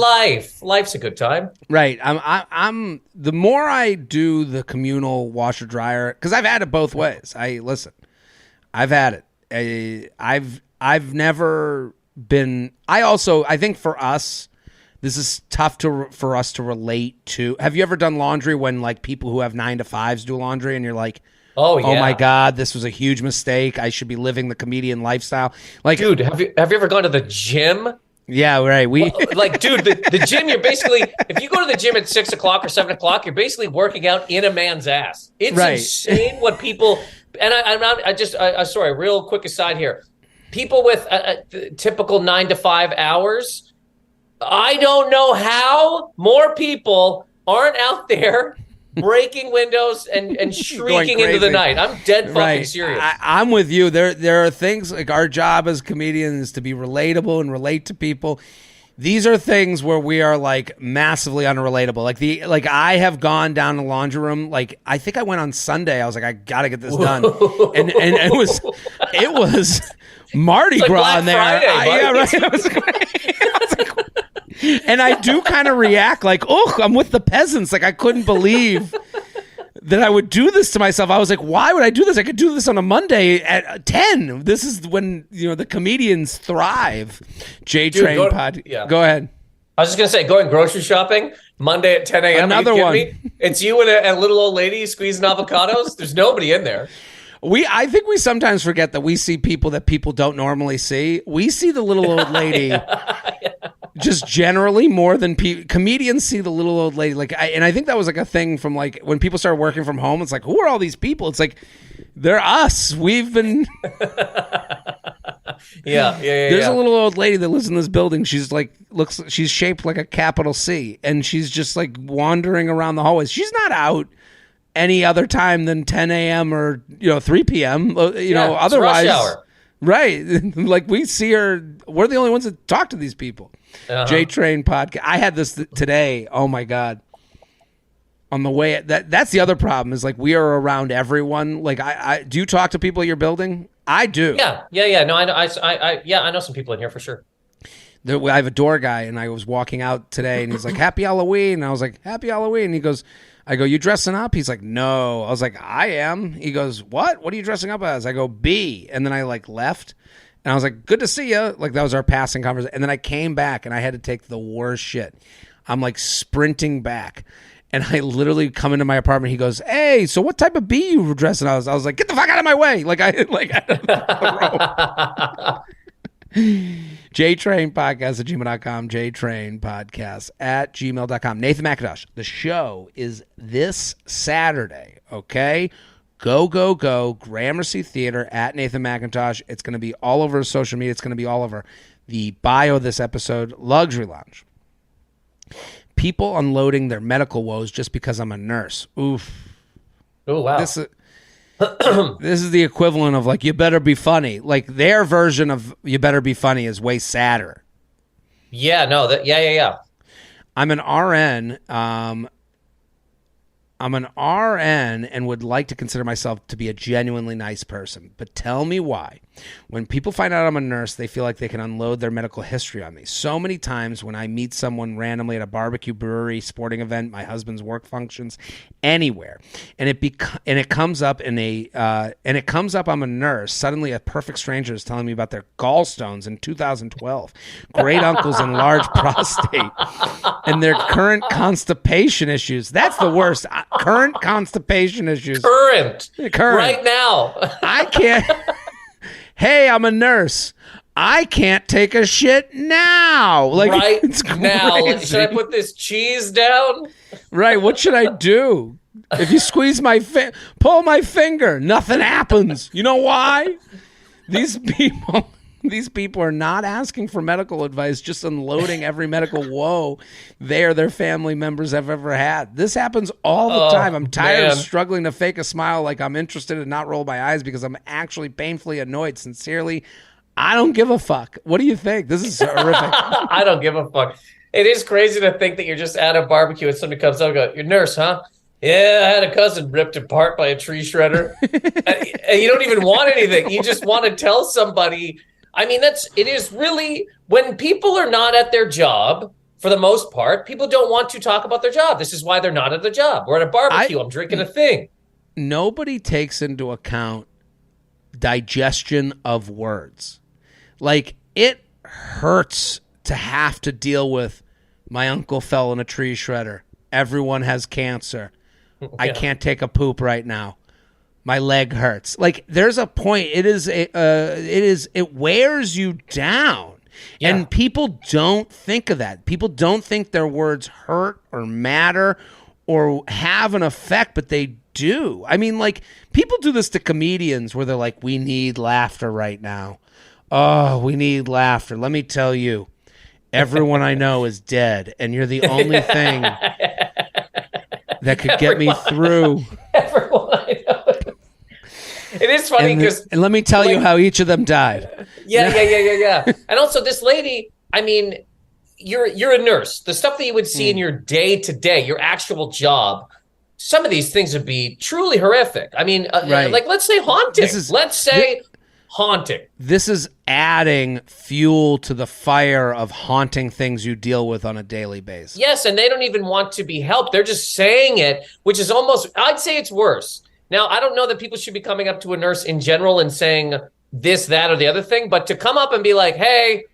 life's a good time. Right. I'm the more I do the communal washer dryer, because I've had it both ways. I've had it. I've never been. I think for us, this is tough for us to relate to. Have you ever done laundry when people who have 9-to-5s do laundry and you're like, oh my God, this was a huge mistake. I should be living the comedian lifestyle. Dude, have you ever gone to the gym? Yeah, right. Dude, the gym, you're basically, if you go to the gym at 6 o'clock or 7 o'clock, you're basically working out in a man's ass. It's insane what people, and sorry, real quick aside here. People with a typical 9-to-5 hours, I don't know how more people aren't out there breaking windows and shrieking into the night. I'm dead fucking serious. I'm with you. There are things like our job as comedians to be relatable and relate to people. These are things where we are massively unrelatable. I have gone down the laundry room. I think I went on Sunday. I was like, I gotta get this done, and it was Mardi Gras in there. Yeah, right. It was great. And I do kind of react I'm with the peasants. I couldn't believe that I would do this to myself. I was like, why would I do this? I could do this on a Monday at 10. This is when, the comedians thrive. JTrain pod. Yeah. Go ahead. I was just going to say, going grocery shopping Monday at 10 a.m. Another one. Me? It's you and a little old lady squeezing avocados. There's nobody in there. I think we sometimes forget that we see people that people don't normally see. We see the little old lady just generally more than comedians see the little old lady. Like, and I think that was like a thing from like when people started working from home. It's like, who are all these people? It's like, they're us. We've been. Yeah. There's a little old lady that lives in this building. She's like, she's shaped like a capital C, and she's just like wandering around the hallways. She's not out any other time than 10 a.m. or 3 p.m. Otherwise, rush hour. Right? Like we see her. We're the only ones that talk to these people. JTrain podcast. I had this today. Oh my god. On the way, that's the other problem is like we are around everyone. Like I do you talk to people at your building? I do. Yeah. No, I know some people in here for sure. I have a door guy, and I was walking out today, and he's like, "Happy Halloween," and I was like, "Happy Halloween." And he goes, "I go, you dressing up?" He's like, "No." I was like, "I am." He goes, "What? What are you dressing up as?" I go, "B," and then I like left, and I was like, "Good to see you." Like that was our passing conversation, and then I came back, and I had to take the worst shit. I'm like sprinting back. And I literally come into my apartment. He goes, "Hey, so what type of bee you were dressing?" I was like, "Get the fuck out of my way!" JTrain podcast at gmail.com. JTrain podcast at gmail.com. Nathan Macintosh. The show is this Saturday. Okay, go Gramercy Theater at Nathan Macintosh. It's going to be all over social media. It's going to be all over the bio of this episode. Luxury Lounge. People unloading their medical woes just because I'm a nurse. Oof. Oh, wow. This is the equivalent of like, you better be funny. Like their version of you better be funny is way sadder. Yeah, no, yeah. I'm an RN. I'm an RN and would like to consider myself to be a genuinely nice person. But tell me why. When people find out I'm a nurse, they feel like they can unload their medical history on me. So many times when I meet someone randomly at a barbecue, brewery, sporting event, my husband's work functions, anywhere, and it comes up I'm a nurse. Suddenly, a perfect stranger is telling me about their gallstones in 2012, great uncles and large prostate, and their current constipation issues. That's the worst. Current constipation issues. Current. Right now. I can't. Hey, I'm a nurse. I can't take a shit now. Like right it's now. crazy. Should I put this cheese down? Right. What should I do? If you squeeze pull my finger, nothing happens. You know why? These people are not asking for medical advice, just unloading every medical woe their family members have ever had. This happens all the time. I'm tired of struggling to fake a smile like I'm interested and not roll my eyes because I'm actually painfully annoyed. Sincerely, I don't give a fuck. What do you think? This is horrific. I don't give a fuck. It is crazy to think that you're just at a barbecue and somebody comes up and goes, "You're a nurse, huh?" "Yeah, I had a cousin ripped apart by a tree shredder." And you don't even want anything. You just want to tell somebody. I mean, it is really when people are not at their job, for the most part, people don't want to talk about their job. This is why they're not at the job. We're at a barbecue. I'm drinking a thing. Nobody takes into account digestion of words. Like, it hurts to have to deal with my uncle fell in a tree shredder. Everyone has cancer. Yeah. I can't take a poop right now. My leg hurts. Like there's a point. It wears you down. Yeah. And people don't think of that. People don't think their words hurt or matter or have an effect, but they do. I mean, like people do this to comedians where they're like, "We need laughter right now. Oh, we need laughter. Let me tell you, everyone I know is dead, and you're the only thing that could get me through." Everyone I know. It is funny because, and let me tell you how each of them died. Yeah. And also, this lady. I mean, you're a nurse. The stuff that you would see in your day to day, your actual job. Some of these things would be truly horrific. I mean, like let's say haunting. Haunting. This is adding fuel to the fire of haunting things you deal with on a daily basis. Yes, and they don't even want to be helped. They're just saying it, which is almost. I'd say it's worse. Now, I don't know that people should be coming up to a nurse in general and saying this, that, or the other thing, but to come up and be like, "Hey,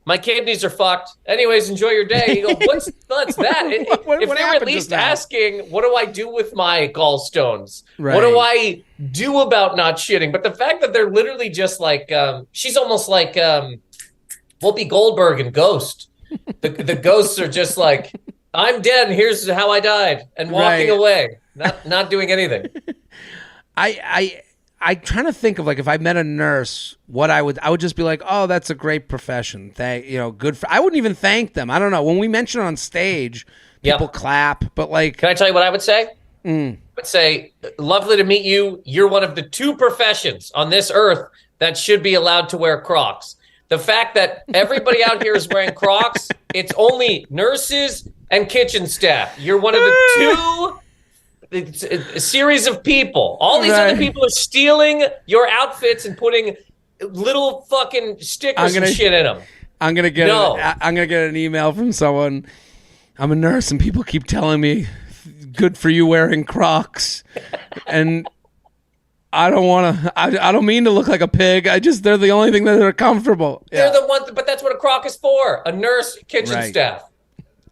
My kidneys are fucked. Anyways, enjoy your day. You go, what's that? If they were at least asking, what do I do with my gallstones? Right. What do I do about not shitting? But the fact that they're literally just like, she's almost like Whoopi Goldberg and Ghost. The ghosts are just like, I'm dead and here's how I died, and walking away, not doing anything. I trying to think of like if I met a nurse, what I would just be like, oh, that's a great profession. Good for. I wouldn't even thank them. I don't know. When we mention it on stage, people clap. But like, can I tell you what I would say? I would say, lovely to meet you. You're one of the 2 professions on this earth that should be allowed to wear Crocs. The fact that everybody out here is wearing Crocs, it's only nurses and kitchen staff. You're one of the 2. It's a series of people. All these other people are stealing your outfits and putting little fucking stickers and shit in them. I'm gonna get an email from someone. I'm a nurse and people keep telling me, "Good for you wearing Crocs," and I don't want to. I don't mean to look like a pig. They're the only thing that are comfortable. They're the one, but that's what a Croc is for. A nurse, kitchen staff.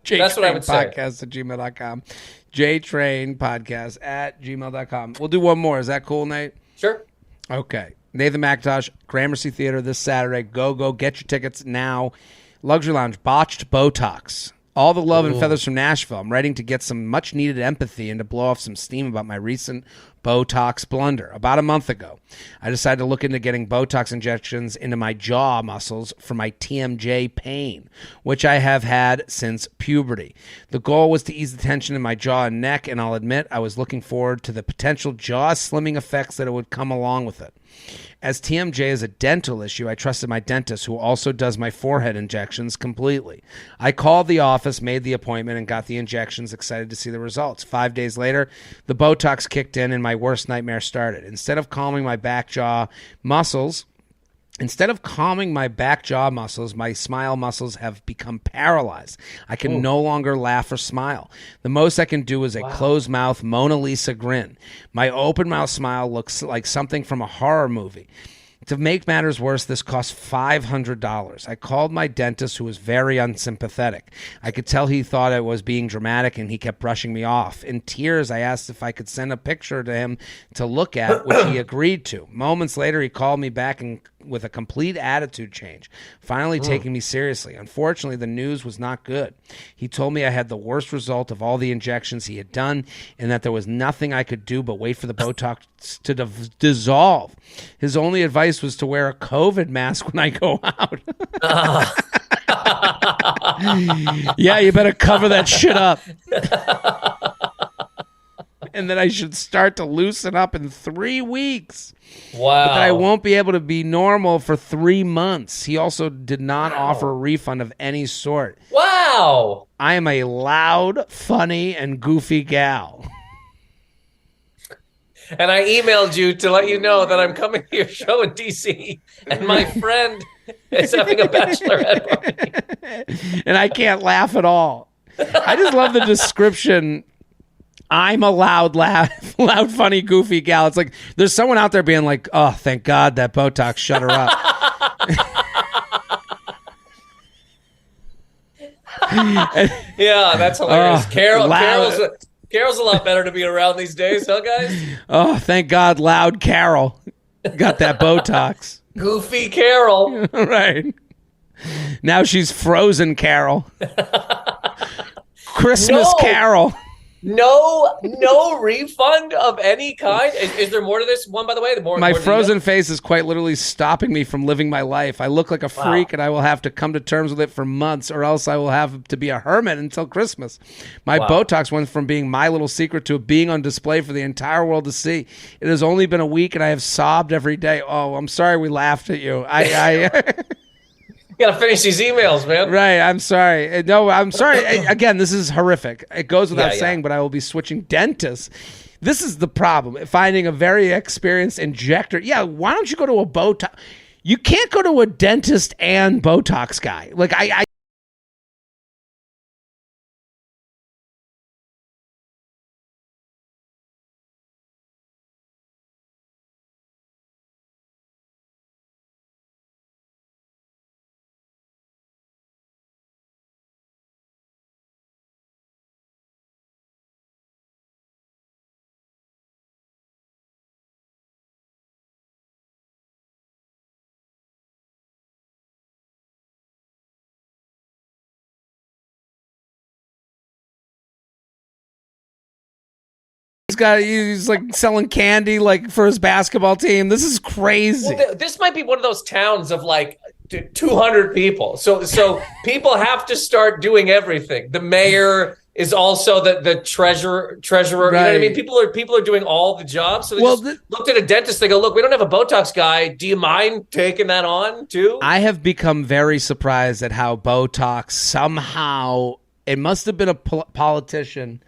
That's what I would say. Podcast at gmail.com. JTrain podcast at gmail.com. We'll do one more. Is that cool, Nate? Sure. Okay. Nathan Macintosh, Gramercy Theater this Saturday. Go. Get your tickets now. Luxury Lounge, Botched Botox. All the love and feathers from Nashville. I'm writing to get some much-needed empathy and to blow off some steam about my recent Botox blunder. About a month ago, I decided to look into getting Botox injections into my jaw muscles for my TMJ pain, which I have had since puberty. The goal was to ease the tension in my jaw and neck, and I'll admit I was looking forward to the potential jaw slimming effects that would come along with it. As TMJ is a dental issue, I trusted my dentist, who also does my forehead injections, completely. I called the office, made the appointment, and got the injections, excited to see the results. 5 days later, the Botox kicked in and my worst nightmare started. Instead of calming my back jaw muscles, my smile muscles have become paralyzed. I can no longer laugh or smile. The most I can do is a closed mouth Mona Lisa grin. My open mouth smile looks like something from a horror movie. To make matters worse, this cost $500. I called my dentist, who was very unsympathetic. I could tell he thought I was being dramatic, and he kept brushing me off. In tears, I asked if I could send a picture to him to look at, which he agreed to. Moments later, he called me back with a complete attitude change, finally taking me seriously. Unfortunately, the news was not good. He told me I had the worst result of all the injections he had done, and that there was nothing I could do but wait for the Botox to dissolve. His only advice was to wear a COVID mask when I go out. Yeah, you better cover that shit up. And then I should start to loosen up in 3 weeks. Wow. But that I won't be able to be normal for 3 months. He also did not offer a refund of any sort. Wow. I am a loud, funny, and goofy gal. And I emailed you to let you know that I'm coming to your show in D.C. and my friend is having a bachelorette party. And I can't laugh at all. I just love the description. I'm a loud, funny, goofy gal. It's like there's someone out there being like, oh, thank God that Botox shut her up. Yeah, that's hilarious. Carol's a lot better to be around these days, huh, guys? Oh, thank God, loud Carol got that Botox. Goofy Carol. Right. Now she's frozen Carol. Christmas Carol. No refund of any kind. Is there more to this one, by the way? My frozen face is quite literally stopping me from living my life. I look like a freak, and I will have to come to terms with it for months, or else I will have to be a hermit until Christmas. My Botox went from being my little secret to being on display for the entire world to see. It has only been a week, and I have sobbed every day. Oh, I'm sorry we laughed at you. You gotta finish these emails, man. Right, I'm sorry. No, I'm sorry. Again, this is horrific. It goes without saying, but I will be switching dentists. This is the problem. Finding a very experienced injector. Yeah, why don't you go to a Botox? You can't go to a dentist and Botox guy. Like, I He's like selling candy like for his basketball team. This is crazy. Well, this might be one of those towns of like 200 people. So people have to start doing everything. The mayor is also the treasurer. Right. You know what I mean? People are doing all the jobs. So they looked at a dentist. They go, look, we don't have a Botox guy. Do you mind taking that on too? I have become very surprised at how Botox somehow, it must have been a politician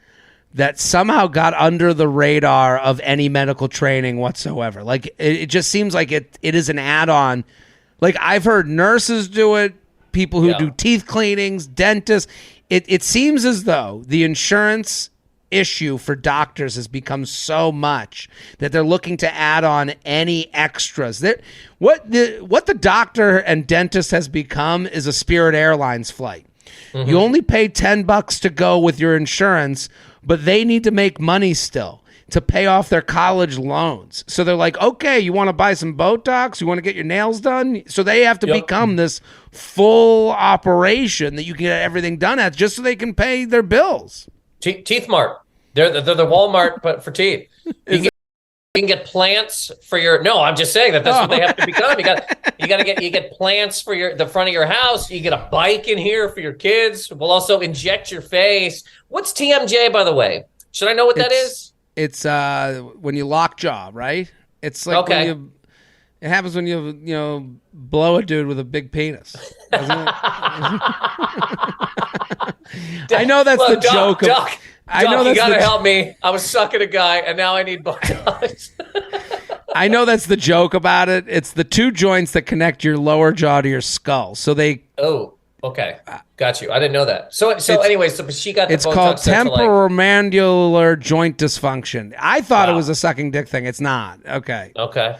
that somehow got under the radar of any medical training whatsoever. Like it just seems like it is an add-on. Like I've heard nurses do it, people who do teeth cleanings, dentists. It seems as though the insurance issue for doctors has become so much that they're looking to add on any extras. What the doctor and dentist has become is a Spirit Airlines flight. Mm-hmm. You only pay $10 to go with your insurance, but they need to make money still to pay off their college loans. So they're like, okay, you want to buy some Botox? You want to get your nails done? So they have to become this full operation that you can get everything done at just so they can pay their bills. Teeth Mart. They're the Walmart, but for teeth. You can get plants for your. No, I'm just saying that's what they have to become. You get plants for the front of your house. You get a bike in here for your kids. We'll also inject your face. What's TMJ, by the way? Should I know what that is? It's when you lockjaw, right? It's like when it happens when you blow a dude with a big penis. Doesn't it? I know that's the joke. Doc, you gotta help me. I was sucking a guy, and now I need Botox. I know that's the joke about it. It's the two joints that connect your lower jaw to your skull. So they. Oh. Okay, got you. I didn't know that. So anyway, she got the Botox. It's called temporomandibular joint dysfunction. I thought it was a sucking dick thing. It's not. Okay. But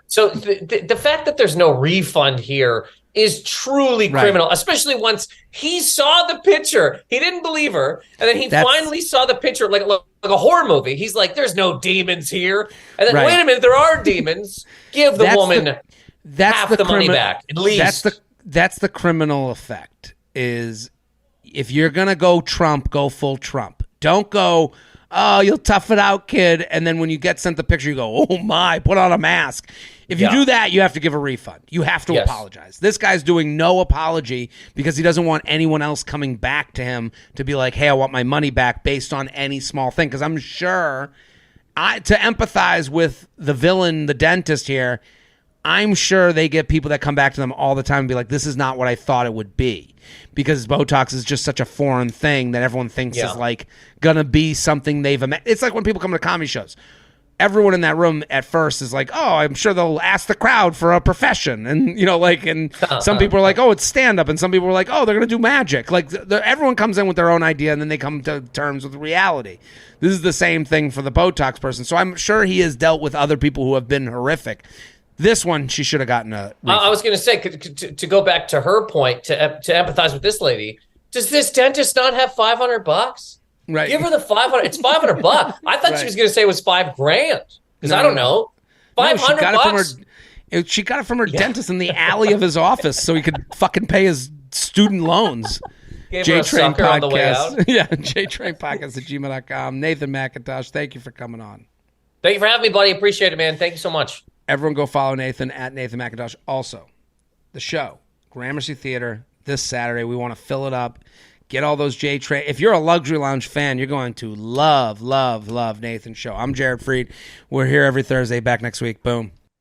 so the fact that there's no refund here is truly criminal, especially once he saw the picture. He didn't believe her, and then he finally saw the picture like a horror movie. He's like, "There's no demons here," and then wait a minute, there are demons. Give the woman half the money back, at least. That's the criminal effect, is if you're going to go Trump, go full Trump. Don't go, oh, you'll tough it out, kid. And then when you get sent the picture, you go, oh my, put on a mask. If you do that, you have to give a refund. You have to apologize. This guy's doing no apology because he doesn't want anyone else coming back to him to be like, hey, I want my money back based on any small thing. Because I'm sure, to empathize with the villain, the dentist here, I'm sure they get people that come back to them all the time and be like, this is not what I thought it would be. Because Botox is just such a foreign thing that everyone thinks is like going to be something they've imagined. It's like when people come to comedy shows. Everyone in that room at first is like, oh, I'm sure they'll ask the crowd for a profession. And, and some people are like, oh, it's stand-up. And some people are like, oh, they're going to do magic. Like, everyone comes in with their own idea, and then they come to terms with reality. This is the same thing for the Botox person. So I'm sure he has dealt with other people who have been horrific. This one, she should have gotten a refund. I was going to say, to go back to her point, to empathize with this lady, does this dentist not have $500? Right. Give her the $500. It's $500. I thought she was going to say it was $5,000 because I don't know. $500. She got it from her dentist in the alley of his office so he could fucking pay his student loans. JTrain podcast. On the way out. JTrain podcast at gmail.com. Nathan Macintosh, thank you for coming on. Thank you for having me, buddy. Appreciate it, man. Thank you so much. Everyone go follow Nathan at Nathan Macintosh. Also, the show, Gramercy Theater, this Saturday. We want to fill it up. Get all those JTrain. If you're a Luxury Lounge fan, you're going to love Nathan's show. I'm Jared Freed. We're here every Thursday. Back next week. Boom.